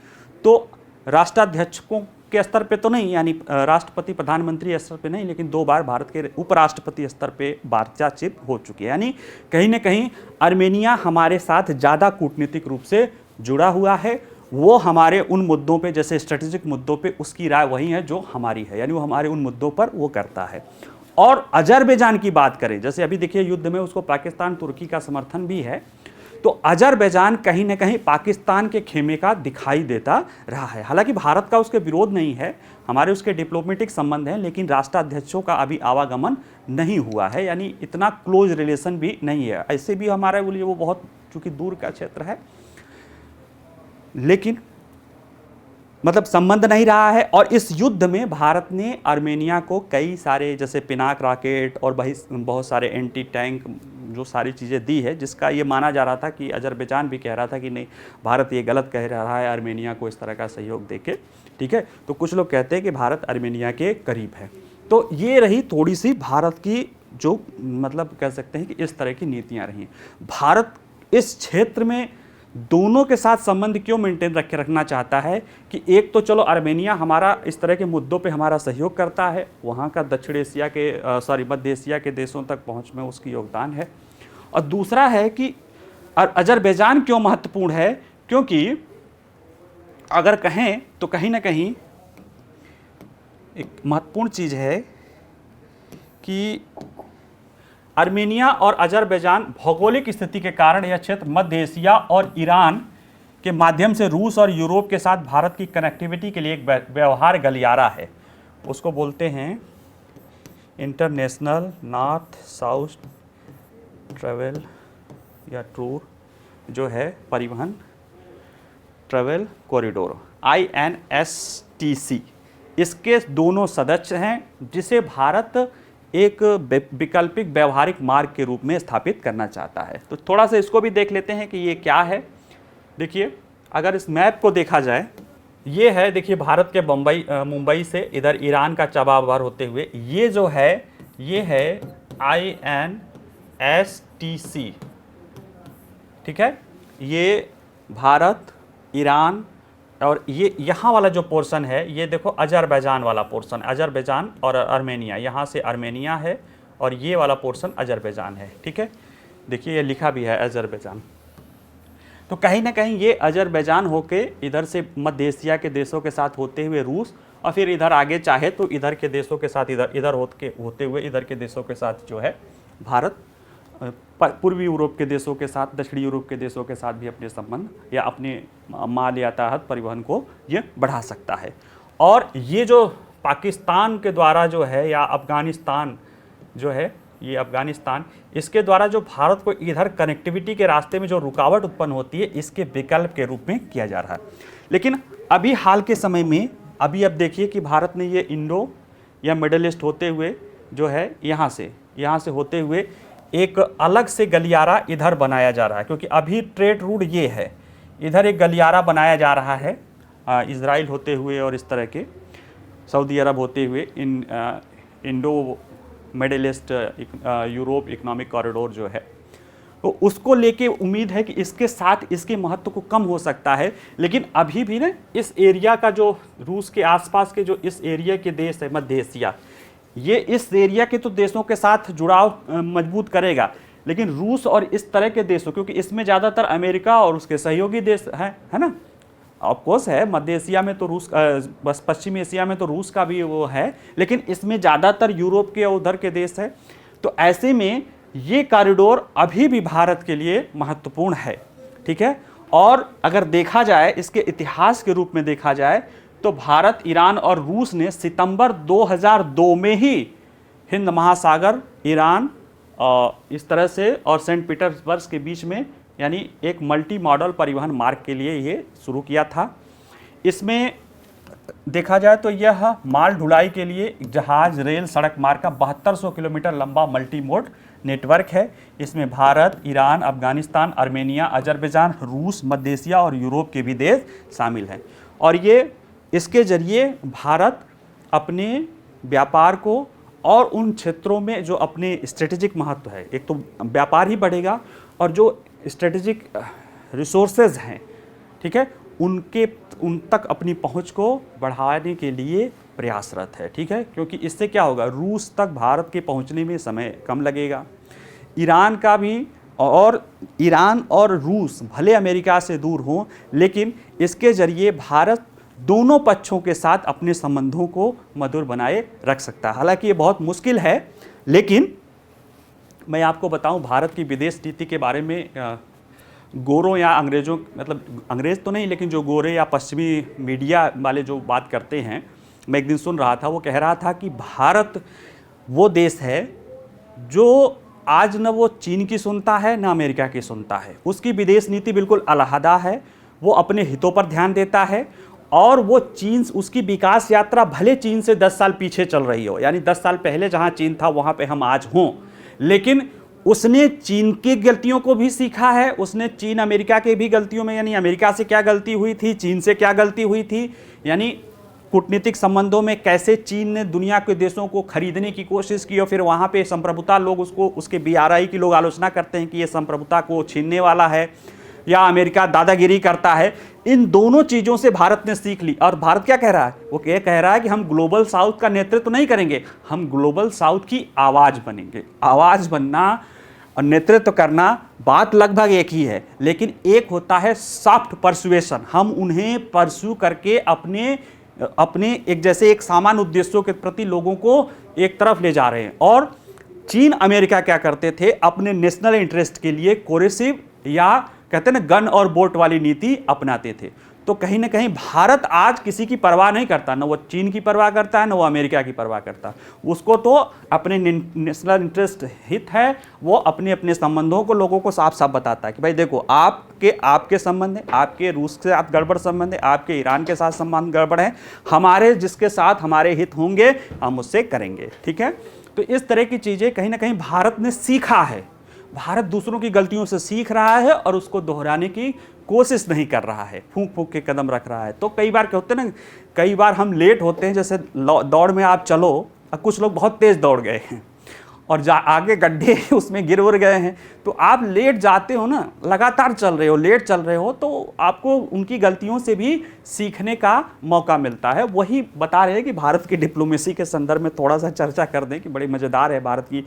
तो राष्ट्राध्यक्षों के स्तर पे तो नहीं, यानी राष्ट्रपति प्रधानमंत्री स्तर पे नहीं, लेकिन 2 बार भारत के उपराष्ट्रपति स्तर पे बातचीत हो चुकी है। यानी कहीं ना कहीं आर्मेनिया हमारे साथ ज़्यादा कूटनीतिक रूप से जुड़ा हुआ है। वो हमारे उन मुद्दों पे, जैसे स्ट्रेटेजिक मुद्दों पे उसकी राय वही है जो हमारी है, यानी वो हमारे उन मुद्दों पर वो करता है। और अजरबैजान की बात करें, जैसे अभी देखिए युद्ध में उसको पाकिस्तान तुर्की का समर्थन भी है, तो अजरबैजान कहीं ना कहीं पाकिस्तान के खेमे का दिखाई देता रहा है। हालांकि भारत का उसके विरोध नहीं है, हमारे उसके डिप्लोमेटिक संबंध हैं, लेकिन राष्ट्राध्यक्षों का अभी आवागमन नहीं हुआ है, यानी इतना क्लोज रिलेशन भी नहीं है। ऐसे भी हमारे लिए वो बहुत, चूँकि दूर का क्षेत्र है, लेकिन मतलब संबंध नहीं रहा है। और इस युद्ध में भारत ने आर्मेनिया को कई सारे, जैसे पिनाक रॉकेट और बहुत सारे एंटी टैंक जो सारी चीज़ें दी है, जिसका ये माना जा रहा था कि अजरबैजान भी कह रहा था कि नहीं, भारत ये गलत कह रहा है आर्मेनिया को इस तरह का सहयोग देके। ठीक है, तो कुछ लोग कहते हैं कि भारत आर्मेनिया के करीब है। तो ये रही थोड़ी सी भारत की जो, मतलब कह सकते हैं कि इस तरह की नीतियाँ रही। भारत इस क्षेत्र में दोनों के साथ संबंध क्यों मेंटेन रखना चाहता है कि एक तो चलो आर्मेनिया हमारा इस तरह के मुद्दों पे हमारा सहयोग करता है, वहाँ का दक्षिण एशिया के मध्य एशिया के देशों तक पहुँच में उसकी योगदान है, और दूसरा है कि अजरबैजान क्यों महत्वपूर्ण है, क्योंकि अगर कहें तो कहीं ना कहीं एक महत्वपूर्ण चीज़ है कि आर्मेनिया और अजरबैजान भौगोलिक स्थिति के कारण यह क्षेत्र मध्य एशिया और ईरान के माध्यम से रूस और यूरोप के साथ भारत की कनेक्टिविटी के लिए एक व्यवहार गलियारा है। उसको बोलते हैं इंटरनेशनल नॉर्थ साउथ ट्रैवल या टूर, जो है परिवहन ट्रैवल कॉरिडोर, INSTC। इसके दोनों सदस्य हैं, जिसे भारत एक वैकल्पिक व्यवहारिक मार्ग के रूप में स्थापित करना चाहता है। तो थोड़ा सा इसको भी देख लेते हैं कि ये क्या है। देखिए, अगर इस मैप को देखा जाए, ये है, देखिए भारत के मुंबई से इधर ईरान का चबाबर होते हुए ये जो है, ये है INSTC, ठीक है। ये भारत, ईरान और ये यहाँ वाला जो पोर्शन है ये देखो अजरबैजान वाला पोर्शन, अजरबैजान और आर्मेनिया, यहाँ से आर्मेनिया है और ये वाला पोर्शन अजरबैजान है, ठीक है। देखिए ये लिखा भी है अजरबैजान। तो कहीं ना कहीं ये अजरबैजान होके इधर से मध्य एशिया के देशों के साथ होते हुए रूस, और फिर इधर आगे चाहे तो इधर के देशों के साथ इधर होते हुए इधर के देशों के साथ जो है भारत पूर्वी यूरोप के देशों के साथ, दक्षिणी यूरोप के देशों के साथ भी अपने संबंध या अपने माल यातायात परिवहन को ये बढ़ा सकता है। और ये जो पाकिस्तान के द्वारा जो है या अफगानिस्तान जो है, ये अफगानिस्तान, इसके द्वारा जो भारत को इधर कनेक्टिविटी के रास्ते में जो रुकावट उत्पन्न होती है, इसके विकल्प के रूप में किया जा रहा है। लेकिन अभी हाल के समय में अब देखिए कि भारत ने ये इंडो या मिडल ईस्ट होते हुए जो है यहाँ से होते हुए एक अलग से गलियारा इधर बनाया जा रहा है, क्योंकि अभी ट्रेड रूट ये है, इधर एक गलियारा बनाया जा रहा है इजराइल होते हुए और इस तरह के सऊदी अरब होते हुए Indo middle east Europe economic corridor जो है, तो उसको लेके उम्मीद है कि इसके साथ इसके महत्व को कम हो सकता है। लेकिन अभी भी ना इस एरिया का जो रूस के आसपास के जो इस एरिया के देश है मध्य एशिया, ये इस एरिया के तो देशों के साथ जुड़ाव मजबूत करेगा, लेकिन रूस और इस तरह के देशों, क्योंकि इसमें ज़्यादातर अमेरिका और उसके सहयोगी देश है ना, ऑफकोर्स है मध्य एशिया में तो रूस, बस पश्चिमी एशिया में तो रूस का भी वो है, लेकिन इसमें ज़्यादातर यूरोप के उधर के देश है। तो ऐसे में ये कॉरिडोर अभी भी भारत के लिए महत्वपूर्ण है, ठीक है। और अगर देखा जाए इसके इतिहास के रूप में देखा जाए तो भारत, ईरान और रूस ने सितंबर 2002 में ही हिंद महासागर, ईरान इस तरह से और सेंट पीटर्सबर्ग के बीच में यानी एक मल्टी मॉडल परिवहन मार्ग के लिए ये शुरू किया था। इसमें देखा जाए तो यह माल ढुलाई के लिए जहाज, रेल, सड़क मार्ग का 7200 किलोमीटर लंबा मल्टी मोड नेटवर्क है। इसमें Bharat, Iran, Afghanistan, Armenia, Azerbaijan, रूस, मध्य एशिया और यूरोप के भी देश शामिल हैं। और ये इसके जरिए भारत अपने व्यापार को और उन क्षेत्रों में जो अपने स्ट्रेटेजिक महत्व है, एक तो व्यापार ही बढ़ेगा और जो स्ट्रेटेजिक रिसोर्सेज हैं, ठीक है, उन तक अपनी पहुंच को बढ़ाने के लिए प्रयासरत है, ठीक है। क्योंकि इससे क्या होगा, रूस तक भारत के पहुंचने में समय कम लगेगा। ईरान का भी, और ईरान और रूस भले अमेरिका से दूर हों, लेकिन इसके जरिए भारत दोनों पक्षों के साथ अपने संबंधों को मधुर बनाए रख सकता है। हालांकि ये बहुत मुश्किल है, लेकिन मैं आपको बताऊं भारत की विदेश नीति के बारे में गोरों या अंग्रेज़ों, मतलब अंग्रेज़ तो नहीं, लेकिन जो गोरे या पश्चिमी मीडिया वाले जो बात करते हैं, मैं एक दिन सुन रहा था, वो कह रहा था कि भारत वो देश है जो आज न वो चीन की सुनता है न अमेरिका की सुनता है। उसकी विदेश नीति बिल्कुल अलहदा है, वो अपने हितों पर ध्यान देता है। और वो चीन, उसकी विकास यात्रा भले चीन से 10 साल पीछे चल रही हो, यानी 10 साल पहले जहाँ चीन था वहाँ पे हम आज हों, लेकिन उसने चीन की गलतियों को भी सीखा है। उसने चीन अमेरिका के भी गलतियों में, यानी अमेरिका से क्या गलती हुई थी, चीन से क्या गलती हुई थी, यानी कूटनीतिक संबंधों में कैसे चीन ने दुनिया के देशों को खरीदने की कोशिश की और फिर वहाँ पे संप्रभुता, लोग उसको, उसके BRI की लोग आलोचना करते हैं कि ये संप्रभुता को छीनने वाला है या अमेरिका दादागिरी करता है। इन दोनों चीज़ों से भारत ने सीख ली। और भारत क्या कह रहा है, वो ये कह रहा है कि हम ग्लोबल साउथ का नेतृत्व नहीं करेंगे, हम ग्लोबल साउथ की आवाज़ बनेंगे। आवाज़ बनना और नेतृत्व करना बात लगभग एक ही है, लेकिन एक होता है सॉफ्ट परसुएशन, हम उन्हें परस्यू करके अपने एक जैसे एक सामान्य उद्देश्यों के प्रति लोगों को एक तरफ ले जा रहे हैं। और चीन अमेरिका क्या करते थे, अपने नेशनल इंटरेस्ट के लिए कोरेसिव या कहते हैं ना गन और बोट वाली नीति अपनाते थे। तो कहीं ना कहीं भारत आज किसी की परवाह नहीं करता, ना वो चीन की परवाह करता है, ना वो अमेरिका की परवाह करता। उसको तो अपने नेशनल इंटरेस्ट हित है, वो अपने अपने संबंधों को लोगों को साफ साफ बताता है कि भाई देखो, आपके संबंध है, आपके रूस के साथ गड़बड़ संबंध है, आपके ईरान के साथ संबंध गड़बड़ है, हमारे जिसके साथ हमारे हित होंगे हम उससे करेंगे, ठीक है। तो इस तरह की चीज़ें कहीं ना कहीं भारत ने सीखा है। भारत दूसरों की गलतियों से सीख रहा है और उसको दोहराने की कोशिश नहीं कर रहा है, फूंक फूंक के कदम रख रहा है। तो कई बार क्या होते हैं ना, कई बार हम लेट होते हैं, जैसे दौड़ में आप चलो, कुछ लोग बहुत तेज़ दौड़ गए हैं और आगे गड्ढे उसमें गिर उड़ गए हैं, तो आप लेट जाते हो ना, लगातार चल रहे हो, लेट चल रहे हो, तो आपको उनकी गलतियों से भी सीखने का मौका मिलता है। वही बता रहे हैं कि भारत की डिप्लोमेसी के संदर्भ में थोड़ा सा चर्चा कर दें कि बड़ी मज़ेदार है भारत की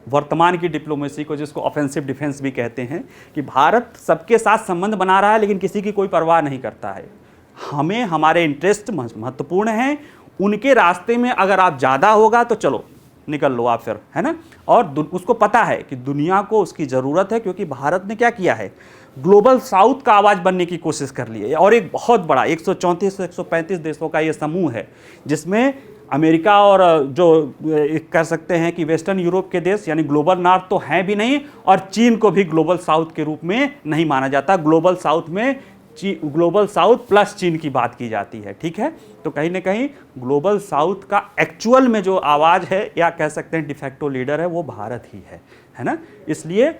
वर्तमान की डिप्लोमेसी को, जिसको ऑफेंसिव डिफेंस भी कहते हैं, कि भारत सबके साथ संबंध बना रहा है लेकिन किसी की कोई परवाह नहीं करता है। हमें हमारे इंटरेस्ट महत्वपूर्ण हैं, उनके रास्ते में अगर आप ज़्यादा होगा तो चलो निकल लो आप फिर, है ना। और उसको पता है कि दुनिया को उसकी ज़रूरत है, क्योंकि भारत ने क्या किया है, ग्लोबल साउथ का आवाज़ बनने की कोशिश कर ली है। और एक बहुत बड़ा 134 से 135 देशों का ये समूह है, जिसमें अमेरिका और जो कह सकते हैं कि वेस्टर्न यूरोप के देश यानी ग्लोबल नॉर्थ तो हैं भी नहीं, और चीन को भी ग्लोबल साउथ के रूप में नहीं माना जाता। ग्लोबल साउथ में ग्लोबल साउथ प्लस चीन की बात की जाती है, ठीक है। तो कहीं ना कहीं ग्लोबल साउथ का एक्चुअल में जो आवाज़ है, या कह सकते हैं डिफेक्टो लीडर है, वो भारत ही है ना। इसलिए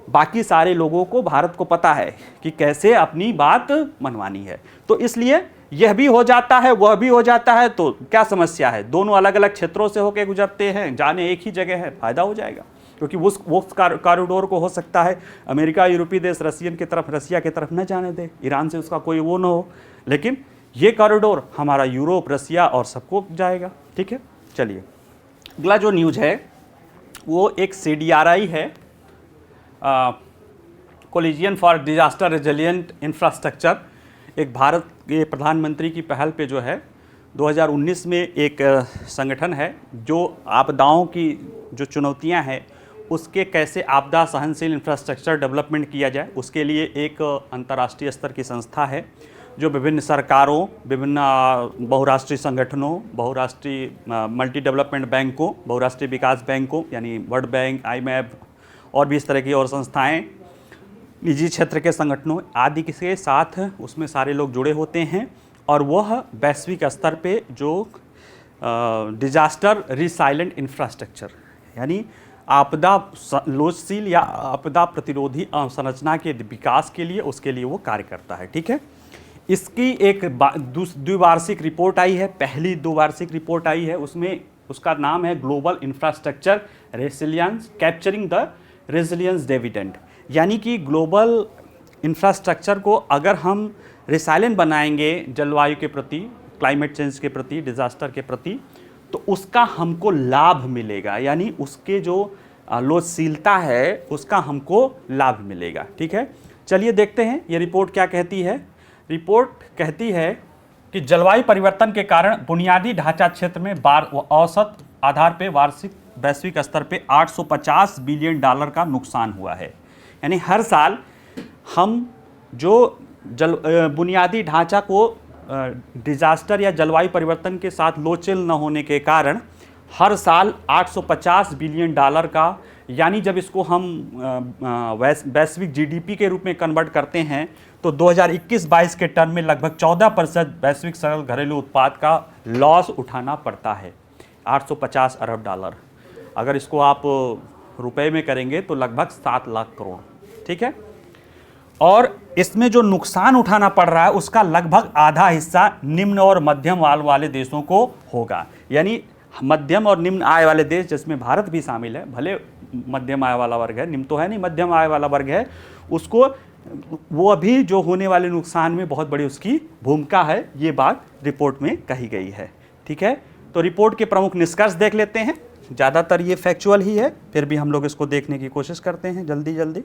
बाकी सारे लोगों को, भारत को पता है कि कैसे अपनी बात मनवानी है। तो इसलिए यह भी हो जाता है, वह भी हो जाता है, तो क्या समस्या है, दोनों अलग अलग क्षेत्रों से होकर गुजरते हैं, जाने एक ही जगह है, फायदा हो जाएगा। क्योंकि वो कॉरिडोर को हो सकता है अमेरिका यूरोपीय देश रसिया की तरफ न जाने दे, ईरान से उसका कोई वो न हो, लेकिन ये कॉरिडोर हमारा यूरोप, रसिया और सबको जाएगा, ठीक है। चलिए अगला जो न्यूज़ है वो एक CDRI है, कोलिजियन फॉर डिजास्टर रेजिलिएंट इंफ्रास्ट्रक्चर। एक भारत के प्रधानमंत्री की पहल पे जो है 2019 में एक संगठन है जो आपदाओं की जो चुनौतियां हैं उसके कैसे आपदा सहनशील इंफ्रास्ट्रक्चर डेवलपमेंट किया जाए, उसके लिए एक अंतर्राष्ट्रीय स्तर की संस्था है जो विभिन्न सरकारों, विभिन्न बहुराष्ट्रीय संगठनों, बहुराष्ट्रीय मल्टी डेवलपमेंट बैंकों, बहुराष्ट्रीय विकास बैंकों यानी वर्ल्ड बैंक, IMF और भी इस तरह की और संस्थाएं, निजी क्षेत्र के संगठनों आदि के साथ उसमें सारे लोग जुड़े होते हैं। और वह वैश्विक स्तर पे जो डिजास्टर रिसाइलेंट इंफ्रास्ट्रक्चर यानी आपदा लोचशील या आपदा प्रतिरोधी संरचना के विकास के लिए, उसके लिए वो कार्य करता है, ठीक है। इसकी एक द्विवार्षिक रिपोर्ट आई है, पहली द्विवार्षिक रिपोर्ट आई है, उसमें उसका नाम है global infrastructure resilience capturing the resilience dividend. यानी कि ग्लोबल इंफ्रास्ट्रक्चर को अगर हम रिसाइलेंट बनाएंगे जलवायु के प्रति, क्लाइमेट चेंज के प्रति, डिजास्टर के प्रति, तो उसका हमको लाभ मिलेगा, यानी उसके जो लोचशीलता है उसका हमको लाभ मिलेगा, ठीक है। चलिए देखते हैं ये रिपोर्ट क्या कहती है। रिपोर्ट कहती है कि जलवायु परिवर्तन के कारण बुनियादी ढांचा क्षेत्र में औसत आधार पे वैश्विक स्तर पे $850 बिलियन का नुकसान हुआ है। यानी हर साल हम जो बुनियादी ढांचा को डिजास्टर या जलवायु परिवर्तन के साथ लोचेल न होने के कारण हर साल $850 बिलियन का, यानी जब इसको हम वैश्विक GDP के रूप में कन्वर्ट करते हैं तो 2021-22 के टर्म में लगभग 14% वैश्विक सकल घरेलू उत्पाद का लॉस उठाना पड़ता है। $850 अरब। अगर इसको आप रुपए में करेंगे तो लगभग 7 लाख करोड़, ठीक है। और इसमें जो नुकसान उठाना पड़ रहा है उसका लगभग आधा हिस्सा निम्न और मध्यम आय वाले देशों को होगा। यानी मध्यम और निम्न आय वाले देश, जिसमें भारत भी शामिल है, भले मध्यम आय वाला वर्ग है, निम्न तो है नहीं, मध्यम आय वाला वर्ग है, उसको वो अभी जो होने वाले नुकसान में बहुत बड़ी उसकी भूमिका है, ये बात रिपोर्ट में कही गई है, ठीक है। तो रिपोर्ट के प्रमुख निष्कर्ष देख लेते हैं। ज़्यादातर ये फैक्चुअल ही है, फिर भी हम लोग इसको देखने की कोशिश करते हैं जल्दी जल्दी।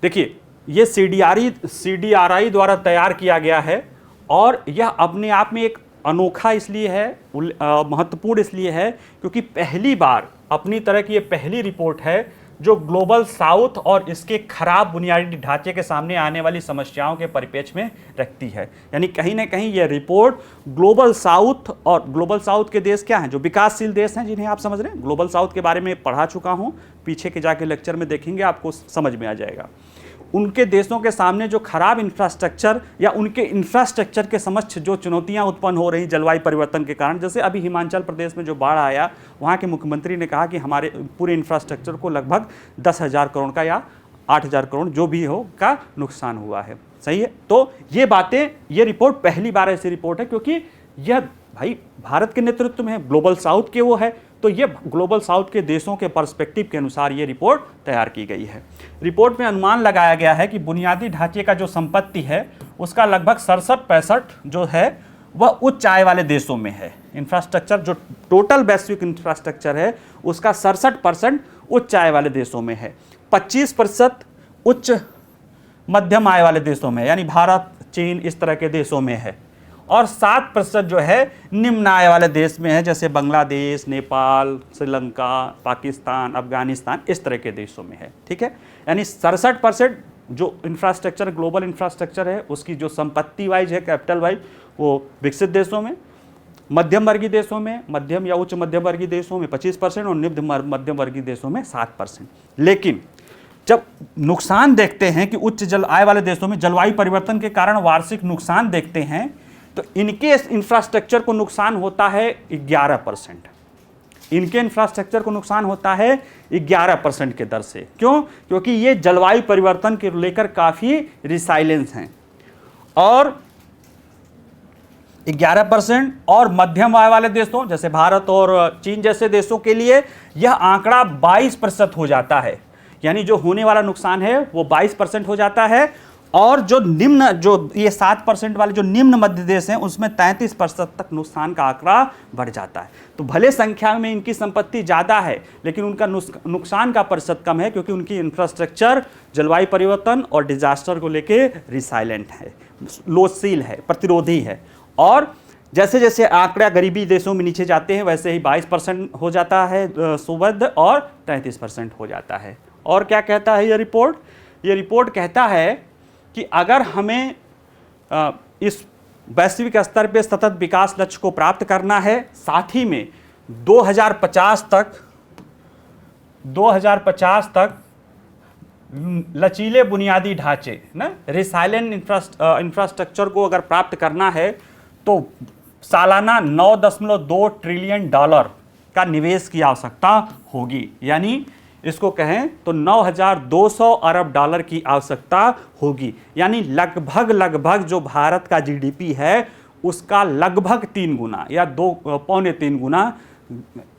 देखिए ये CDRI द्वारा तैयार किया गया है और यह अपने आप में एक अनोखा इसलिए है, महत्वपूर्ण इसलिए है क्योंकि पहली बार अपनी तरह की ये पहली रिपोर्ट है जो ग्लोबल साउथ और इसके खराब बुनियादी ढांचे के सामने आने वाली समस्याओं के परिप्रेक्ष्य में रखती है। यानी कहीं ना कहीं ये रिपोर्ट ग्लोबल साउथ, और ग्लोबल साउथ के देश क्या हैं, जो विकासशील देश हैं जिन्हें आप समझ रहे हैं, ग्लोबल साउथ के बारे में पढ़ा चुका हूँ, पीछे के जाके लेक्चर में देखेंगे आपको समझ में आ जाएगा। उनके देशों के सामने जो खराब इंफ्रास्ट्रक्चर या उनके इंफ्रास्ट्रक्चर के समक्ष जो चुनौतियां उत्पन्न हो रही जलवायु परिवर्तन के कारण, जैसे अभी हिमाचल प्रदेश में जो बाढ़ आया, वहाँ के मुख्यमंत्री ने कहा कि हमारे पूरे इंफ्रास्ट्रक्चर को लगभग 10,000 करोड़ का या 8,000 करोड़ जो भी हो का नुकसान हुआ है, सही है। तो ये बातें, ये रिपोर्ट पहली बार ऐसी रिपोर्ट है क्योंकि यह भाई भारत के नेतृत्व में है, ग्लोबल साउथ के वो है, तो ये ग्लोबल साउथ के देशों के पर्सपेक्टिव के अनुसार ये रिपोर्ट तैयार की गई है। रिपोर्ट में अनुमान लगाया गया है कि बुनियादी ढांचे का जो संपत्ति है उसका लगभग 67-65 जो है वह उच्च आय वाले देशों में है। इंफ्रास्ट्रक्चर जो टोटल वैश्विक इंफ्रास्ट्रक्चर है उसका 67% उच्च आय वाले देशों में है, 25% उच्च मध्यम आय वाले देशों में यानी भारत, चीन इस तरह के देशों में है, और 7% जो है निम्न आय वाले देश में है, जैसे बांग्लादेश, नेपाल, श्रीलंका, पाकिस्तान, अफगानिस्तान इस तरह के देशों में है। ठीक है, यानी 67% जो इंफ्रास्ट्रक्चर ग्लोबल इंफ्रास्ट्रक्चर है उसकी जो संपत्ति वाइज है, कैपिटल वाइज, वो विकसित देशों में, मध्यम वर्गीय देशों में, मध्यम या उच्च मध्यम वर्गीय देशों में 25% और निम्न मध्यम वर्गीय देशों में 7%। लेकिन जब नुकसान देखते हैं कि उच्च जल आय वाले देशों में जलवायु परिवर्तन के कारण वार्षिक नुकसान देखते हैं तो इनके इंफ्रास्ट्रक्चर को नुकसान होता है 11%। इनके इंफ्रास्ट्रक्चर को नुकसान होता है 11% के दर से। क्यों? क्योंकि ये जलवायु परिवर्तन के लेकर काफ़ी रिसाइलेंस हैं। और 11% और मध्यम आय वाले देशों जैसे भारत और चीन जैसे देशों के लिए यह आंकड़ा 22% हो जाता है। यानी जो होने वाला नुकसान है वो 22% हो जाता है, और जो निम्न, जो ये 7% वाले जो निम्न मध्य देश हैं उसमें 33% तक नुकसान का आंकड़ा बढ़ जाता है। तो भले संख्या में इनकी संपत्ति ज़्यादा है लेकिन उनका नुकसान का प्रतिशत कम है, क्योंकि उनकी इंफ्रास्ट्रक्चर जलवायु परिवर्तन और डिजास्टर को लेके रिसाइलेंट है, लोचशील है, प्रतिरोधी है। और जैसे जैसे आंकड़ा गरीबी देशों में नीचे जाते हैं वैसे ही 22% हो जाता है सुवध और 33% हो जाता है। और क्या कहता है ये रिपोर्ट? ये रिपोर्ट कहता है कि अगर हमें इस वैश्विक स्तर पे सतत विकास लक्ष्य को प्राप्त करना है, साथ ही में 2050 तक लचीले बुनियादी ढांचे ना, रिसाइलेंट इंफ्रास्ट्रक्चर को अगर प्राप्त करना है तो सालाना $9.2 ट्रिलियन का निवेश की आवश्यकता होगी। यानी इसको कहें तो 9,200 अरब डॉलर की आवश्यकता होगी। यानी लगभग जो भारत का जीडीपी है उसका लगभग 3 गुना या 2.3 गुना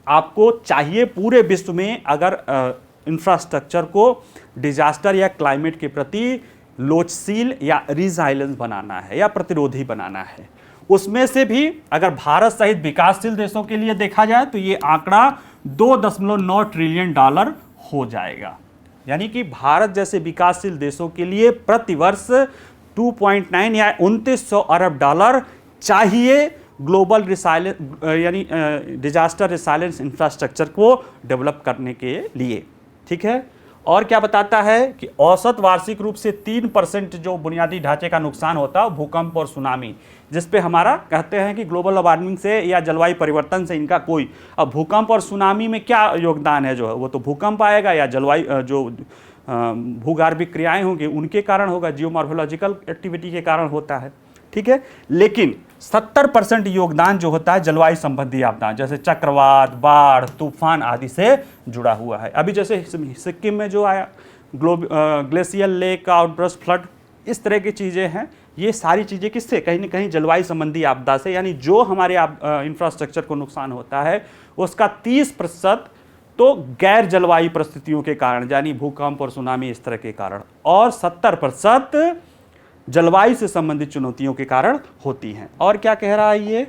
आपको चाहिए पूरे विश्व में, अगर इंफ्रास्ट्रक्चर को डिजास्टर या क्लाइमेट के प्रति लोचशील या रिसाइलेंस बनाना है या प्रतिरोधी बनाना है। उसमें से भी अगर भारत सहित विकासशील देशों के लिए देखा जाए तो ये आंकड़ा $2.9 ट्रिलियन हो जाएगा। यानी कि भारत जैसे विकासशील देशों के लिए प्रतिवर्ष 2.9 या 2900 अरब डॉलर चाहिए ग्लोबल रिसाइलेंस यानी डिजास्टर रिसाइलेंस इंफ्रास्ट्रक्चर को डेवलप करने के लिए। ठीक है, और क्या बताता है कि औसत वार्षिक रूप से 3% जो बुनियादी ढांचे का नुकसान होता है भूकंप और सुनामी, जिस पे हमारा कहते हैं कि ग्लोबल वार्मिंग से या जलवायु परिवर्तन से इनका कोई, अब भूकंप और सुनामी में क्या योगदान है, जो है वो तो भूकंप आएगा या जलवायु जो भूगर्भिक क्रियाएं होंगी उनके कारण होगा, जियोमॉर्फोलॉजिकल एक्टिविटी के कारण होता है। ठीक है, लेकिन 70% योगदान जो होता है जलवायु संबंधी आपदा जैसे चक्रवात, बाढ़, तूफान आदि से जुड़ा हुआ है। अभी जैसे सिक्किम में जो आया ग्लेशियल लेक आउटबर्स्ट फ्लड, इस तरह की चीज़ें हैं। ये सारी चीज़ें किससे? कहीं ना कहीं जलवायु संबंधी आपदा से। यानी जो हमारे इंफ्रास्ट्रक्चर को नुकसान होता है उसका 30% तो गैर जलवायु परिस्थितियों के कारण, यानी भूकंप और सुनामी इस तरह के कारण, और 70% जलवायु से संबंधित चुनौतियों के कारण होती हैं। और क्या कह रहा है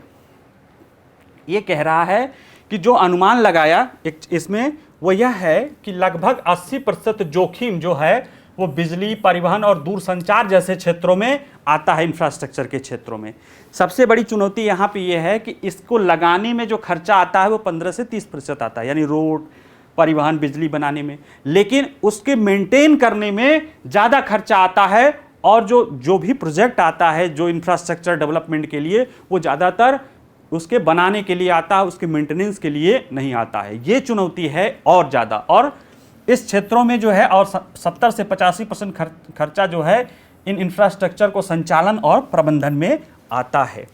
ये कह रहा है कि जो अनुमान लगाया इसमें वो यह है कि लगभग 80% जोखिम जो है वो बिजली, परिवहन और दूरसंचार जैसे क्षेत्रों में आता है। इंफ्रास्ट्रक्चर के क्षेत्रों में सबसे बड़ी चुनौती यहाँ पे ये है कि इसको लगाने में जो खर्चा आता है वो 15 से 30% आता है, यानी रोड, परिवहन, बिजली बनाने में। लेकिन उसके मेंटेन करने में ज़्यादा खर्चा आता है, और जो भी प्रोजेक्ट आता है जो इंफ्रास्ट्रक्चर डेवलपमेंट के लिए वो ज़्यादातर उसके बनाने के लिए आता है, उसके मेंटेनेंस के लिए नहीं आता है। ये चुनौती है और ज़्यादा। और इस क्षेत्रों में जो है और 70 से 85% खर्चा जो है इन इंफ्रास्ट्रक्चर को संचालन और प्रबंधन में आता है।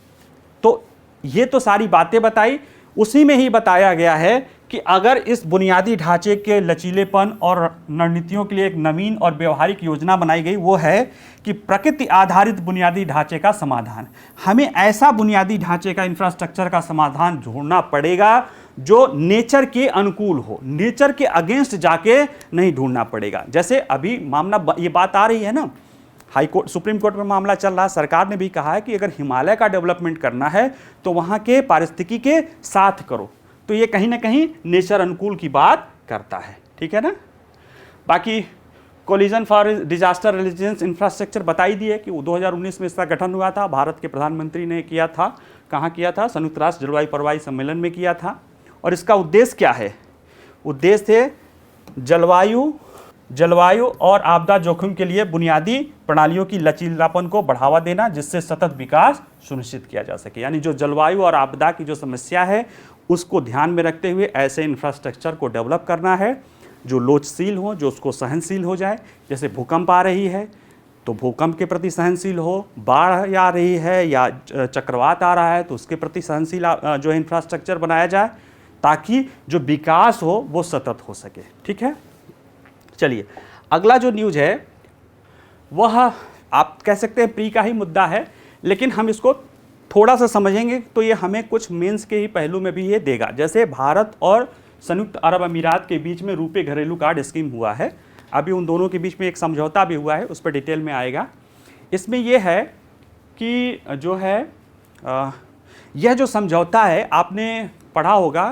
तो ये तो सारी बातें बताई, उसी में ही बताया गया है कि अगर इस बुनियादी ढांचे के लचीलेपन और रणनीतियों के लिए एक नवीन और व्यवहारिक योजना बनाई गई, वो है कि प्रकृति आधारित बुनियादी ढांचे का समाधान। हमें ऐसा बुनियादी ढांचे का इंफ्रास्ट्रक्चर का समाधान ढूंढना पड़ेगा जो नेचर के अनुकूल हो, नेचर के अगेंस्ट जाके नहीं ढूंढना पड़ेगा। जैसे अभी मामला ये बात आ रही है ना, हाई कोर्ट सुप्रीम कोर्ट में मामला चल रहा है, सरकार ने भी कहा है कि अगर हिमालय का डेवलपमेंट करना है तो वहां के पारिस्थितिकी के साथ करो। तो ये कहीं ना कहीं नेचर अनुकूल की बात करता है, ठीक है ना। बाकी collision for disaster resilience infrastructure बताई दी है कि 2019 में इसका गठन हुआ था, भारत के प्रधानमंत्री ने किया था। कहाँ किया था? संयुक्त राष्ट्र जलवायु परिवर्तन सम्मेलन में किया था। और इसका उद्देश्य क्या है? उद्देश्य है जलवायु और आपदा जोखिम के लिए बुनियादी प्रणालियों की लचीलापन को बढ़ावा देना, जिससे सतत विकास सुनिश्चित किया जा सके। यानी जो जलवायु और आपदा की जो समस्या है उसको ध्यान में रखते हुए ऐसे इंफ्रास्ट्रक्चर को डेवलप करना है जो लोचशील हो, जो उसको सहनशील हो जाए। जैसे भूकंप आ रही है तो भूकंप के प्रति सहनशील हो, बाढ़ आ रही है या चक्रवात आ रहा है तो उसके प्रति सहनशील जो इंफ्रास्ट्रक्चर बनाया जाए, ताकि जो विकास हो वो सतत हो सके, ठीक है। चलिए अगला जो न्यूज़ है वह आप कह सकते हैं प्री का ही मुद्दा है, लेकिन हम इसको थोड़ा सा समझेंगे तो ये हमें कुछ मेंस के ही पहलू में भी ये देगा। जैसे भारत और संयुक्त अरब अमीरात के बीच में रुपे घरेलू कार्ड स्कीम हुआ है, अभी उन दोनों के बीच में एक समझौता भी हुआ है, उस पर डिटेल में आएगा। इसमें यह है कि जो है यह जो समझौता है, आपने पढ़ा होगा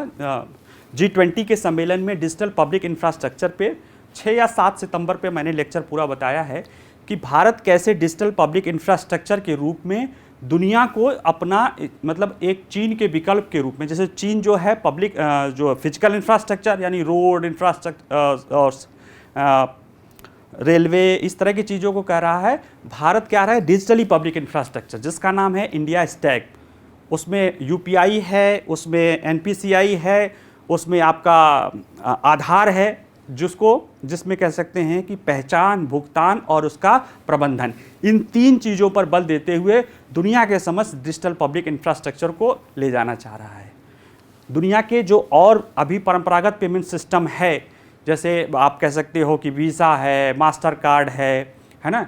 G20 के सम्मेलन में डिजिटल पब्लिक इंफ्रास्ट्रक्चर पे 6 या 7 सितंबर पे मैंने लेक्चर पूरा बताया है कि भारत कैसे डिजिटल पब्लिक इंफ्रास्ट्रक्चर के रूप में दुनिया को अपना मतलब एक चीन के विकल्प के रूप में, जैसे चीन जो है पब्लिक जो फिजिकल इंफ्रास्ट्रक्चर यानी रोड इंफ्रास्ट्रक्चर और रेलवे इस तरह की चीज़ों को कह रहा है, भारत क्या रहा है डिजिटली पब्लिक इंफ्रास्ट्रक्चर, जिसका नाम है इंडिया स्टैक। उसमें UPI है, उसमें NPCI है, उसमें आपका आधार है, जिसमें कह सकते हैं कि पहचान, भुगतान और उसका प्रबंधन, इन 3 चीज़ों पर बल देते हुए दुनिया के समस्त डिजिटल पब्लिक इंफ्रास्ट्रक्चर को ले जाना चाह रहा है। दुनिया के जो और अभी परंपरागत पेमेंट सिस्टम है, जैसे आप कह सकते हो कि वीज़ा है, मास्टर कार्ड है ना।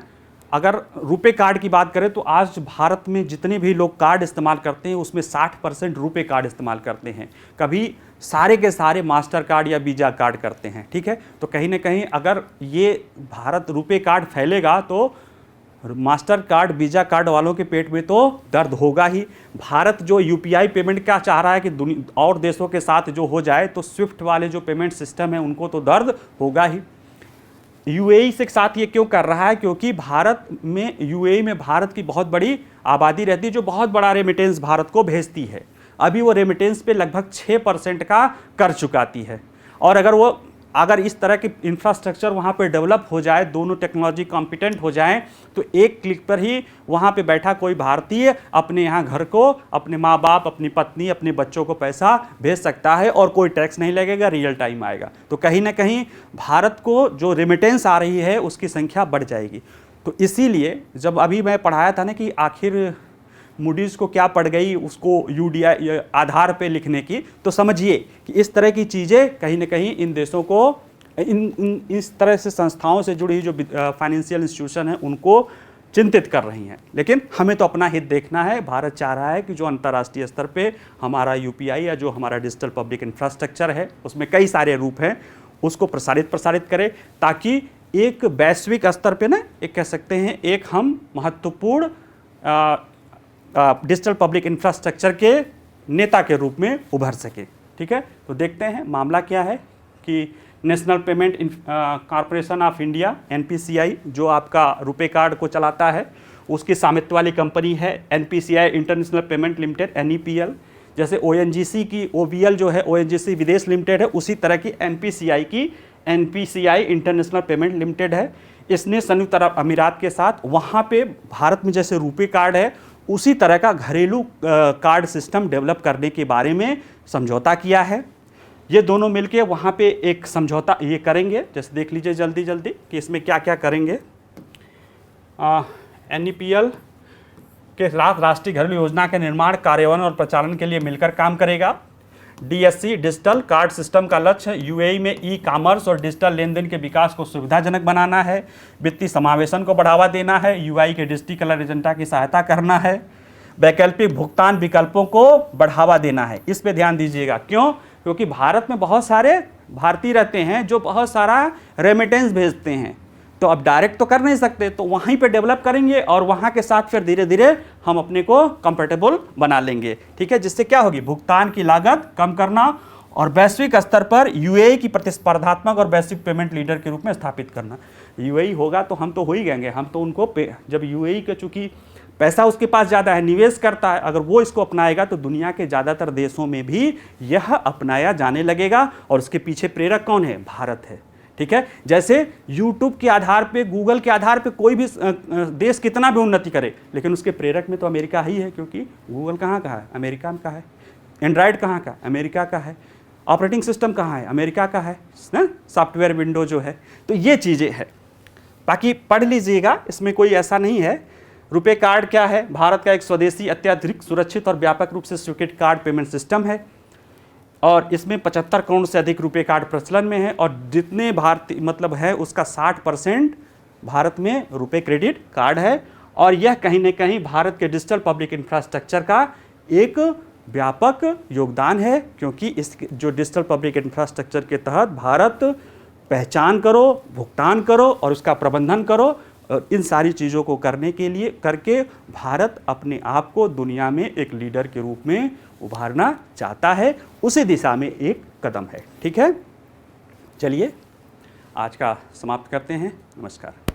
अगर रुपे कार्ड की बात करें तो आज भारत में जितने भी लोग कार्ड इस्तेमाल करते हैं उसमें 60% रुपे कार्ड इस्तेमाल करते हैं, कभी सारे के सारे मास्टर कार्ड या वीज़ा कार्ड करते हैं, ठीक है। तो कहीं ना कहीं अगर ये भारत रुपे कार्ड फैलेगा तो मास्टर कार्ड, वीज़ा कार्ड वालों के पेट में तो दर्द होगा ही। भारत जो UPI पेमेंट का चाह रहा है कि और देशों के साथ जो हो जाए, तो स्विफ्ट वाले जो पेमेंट सिस्टम है उनको तो दर्द होगा ही। UAE से साथ ये क्यों कर रहा है? क्योंकि भारत में UAE में भारत की बहुत बड़ी आबादी रहती है जो बहुत बड़ा रेमिटेंस भारत को भेजती है। अभी वो रेमिटेंस पे लगभग 6% का कर चुकाती है। और अगर इस तरह की इंफ्रास्ट्रक्चर वहाँ पे डेवलप हो जाए, दोनों टेक्नोलॉजी कॉम्पिटेंट हो जाएं, तो एक क्लिक पर ही वहाँ पे बैठा कोई भारतीय अपने यहाँ घर को, अपने माँ बाप, अपनी पत्नी, अपने बच्चों को पैसा भेज सकता है और कोई टैक्स नहीं लगेगा, रियल टाइम आएगा। तो कहीं ना कहीं भारत को जो रेमिटेंस आ रही है उसकी संख्या बढ़ जाएगी। तो इसीलिए जब अभी मैं पढ़ाया था ना कि आखिर मूडीज़ को क्या पड़ गई उसको UDI आधार पे लिखने की, तो समझिए कि इस तरह की चीज़ें कहीं ना कहीं इन देशों को इस तरह से संस्थाओं से जुड़ी जो फाइनेंशियल इंस्टीट्यूशन है उनको चिंतित कर रही हैं। लेकिन हमें तो अपना हित देखना है। भारत चाह रहा है कि जो अंतर्राष्ट्रीय स्तर पे हमारा UPI या जो हमारा डिजिटल पब्लिक इंफ्रास्ट्रक्चर है उसमें कई सारे रूप हैं, उसको प्रसारित करें, ताकि एक वैश्विक स्तर पे ना एक कह सकते हैं एक हम महत्वपूर्ण डिजिटल पब्लिक इंफ्रास्ट्रक्चर के नेता के रूप में उभर सके, ठीक है। तो देखते हैं मामला क्या है कि national payment corporation of India NPCI जो आपका रुपे कार्ड को चलाता है, उसकी स्वामित्व वाली कंपनी है NPCI international payment limited NEPL। जैसे ONGC की OVL जो है ONGC विदेश लिमिटेड है, उसी तरह की NPCI की NPCI इंटरनेशनल पेमेंट लिमिटेड है। इसने संयुक्त अरब अमीरात के साथ वहाँ पे भारत में जैसे रुपे कार्ड है उसी तरह का घरेलू कार्ड सिस्टम डेवलप करने के बारे में समझौता किया है। ये दोनों मिलके वहाँ पे एक समझौता ये करेंगे। जैसे देख लीजिए जल्दी कि इसमें क्या क्या करेंगे। NEPL के साथ राष्ट्रीय घरेलू योजना के निर्माण, कार्यान्वयन और प्रचालन के लिए मिलकर काम करेगा। DSC डिजिटल कार्ड सिस्टम का लक्ष्य UAE में ई-कॉमर्स और डिजिटल लेन देन के विकास को सुविधाजनक बनाना है, वित्तीय समावेशन को बढ़ावा देना है, UI के डिजिटल एजेंडा की सहायता करना है, वैकल्पिक भुगतान विकल्पों को बढ़ावा देना है। इस पे ध्यान दीजिएगा। क्यों? क्योंकि भारत में बहुत सारे भारतीय रहते हैं जो बहुत सारा रेमिटेंस भेजते हैं, तो अब डायरेक्ट तो कर नहीं सकते, तो वहीं पे डेवलप करेंगे और वहाँ के साथ फिर धीरे धीरे हम अपने को कंफर्टेबल बना लेंगे। ठीक है, जिससे क्या होगी, भुगतान की लागत कम करना और वैश्विक स्तर पर यूएई की प्रतिस्पर्धात्मक और वैश्विक पेमेंट लीडर के रूप में स्थापित करना। यूएई होगा तो हम तो हो ही गएंगे, हम तो उनको जब यूएई के चूंकि पैसा उसके पास ज़्यादा है, निवेश करता है, अगर वो इसको अपनाएगा तो दुनिया के ज़्यादातर देशों में भी यह अपनाया जाने लगेगा। और उसके पीछे प्रेरक कौन है, भारत है। ठीक है, जैसे यूट्यूब के आधार पे, गूगल के आधार पे कोई भी देश कितना भी उन्नति करे, लेकिन उसके प्रेरक में तो अमेरिका ही है, क्योंकि गूगल कहाँ का है, अमेरिका का है। एंड्रॉयड कहाँ का, अमेरिका का है। ऑपरेटिंग सिस्टम कहाँ है, अमेरिका का है ना, सॉफ्टवेयर विंडो जो है। तो ये चीज़ें हैं, बाकी पढ़ लीजिएगा, इसमें कोई ऐसा नहीं है। रुपे कार्ड क्या है, भारत का एक स्वदेशी अत्यधिक सुरक्षित और व्यापक रूप से स्वीकृत कार्ड पेमेंट सिस्टम है और इसमें 75 करोड़ से अधिक रुपे कार्ड प्रचलन में है और जितने भारतीय मतलब है उसका 60% भारत में रुपे क्रेडिट कार्ड है। और यह कहीं ना कहीं भारत के डिजिटल पब्लिक इंफ्रास्ट्रक्चर का एक व्यापक योगदान है, क्योंकि इस जो डिजिटल पब्लिक इंफ्रास्ट्रक्चर के तहत भारत पहचान करो, भुगतान करो और उसका प्रबंधन करो, और इन सारी चीज़ों को करने के लिए करके भारत अपने आप को दुनिया में एक लीडर के रूप में उभारना चाहता है। उसी दिशा में एक कदम है। ठीक है, चलिए आज का समाप्त करते हैं। नमस्कार।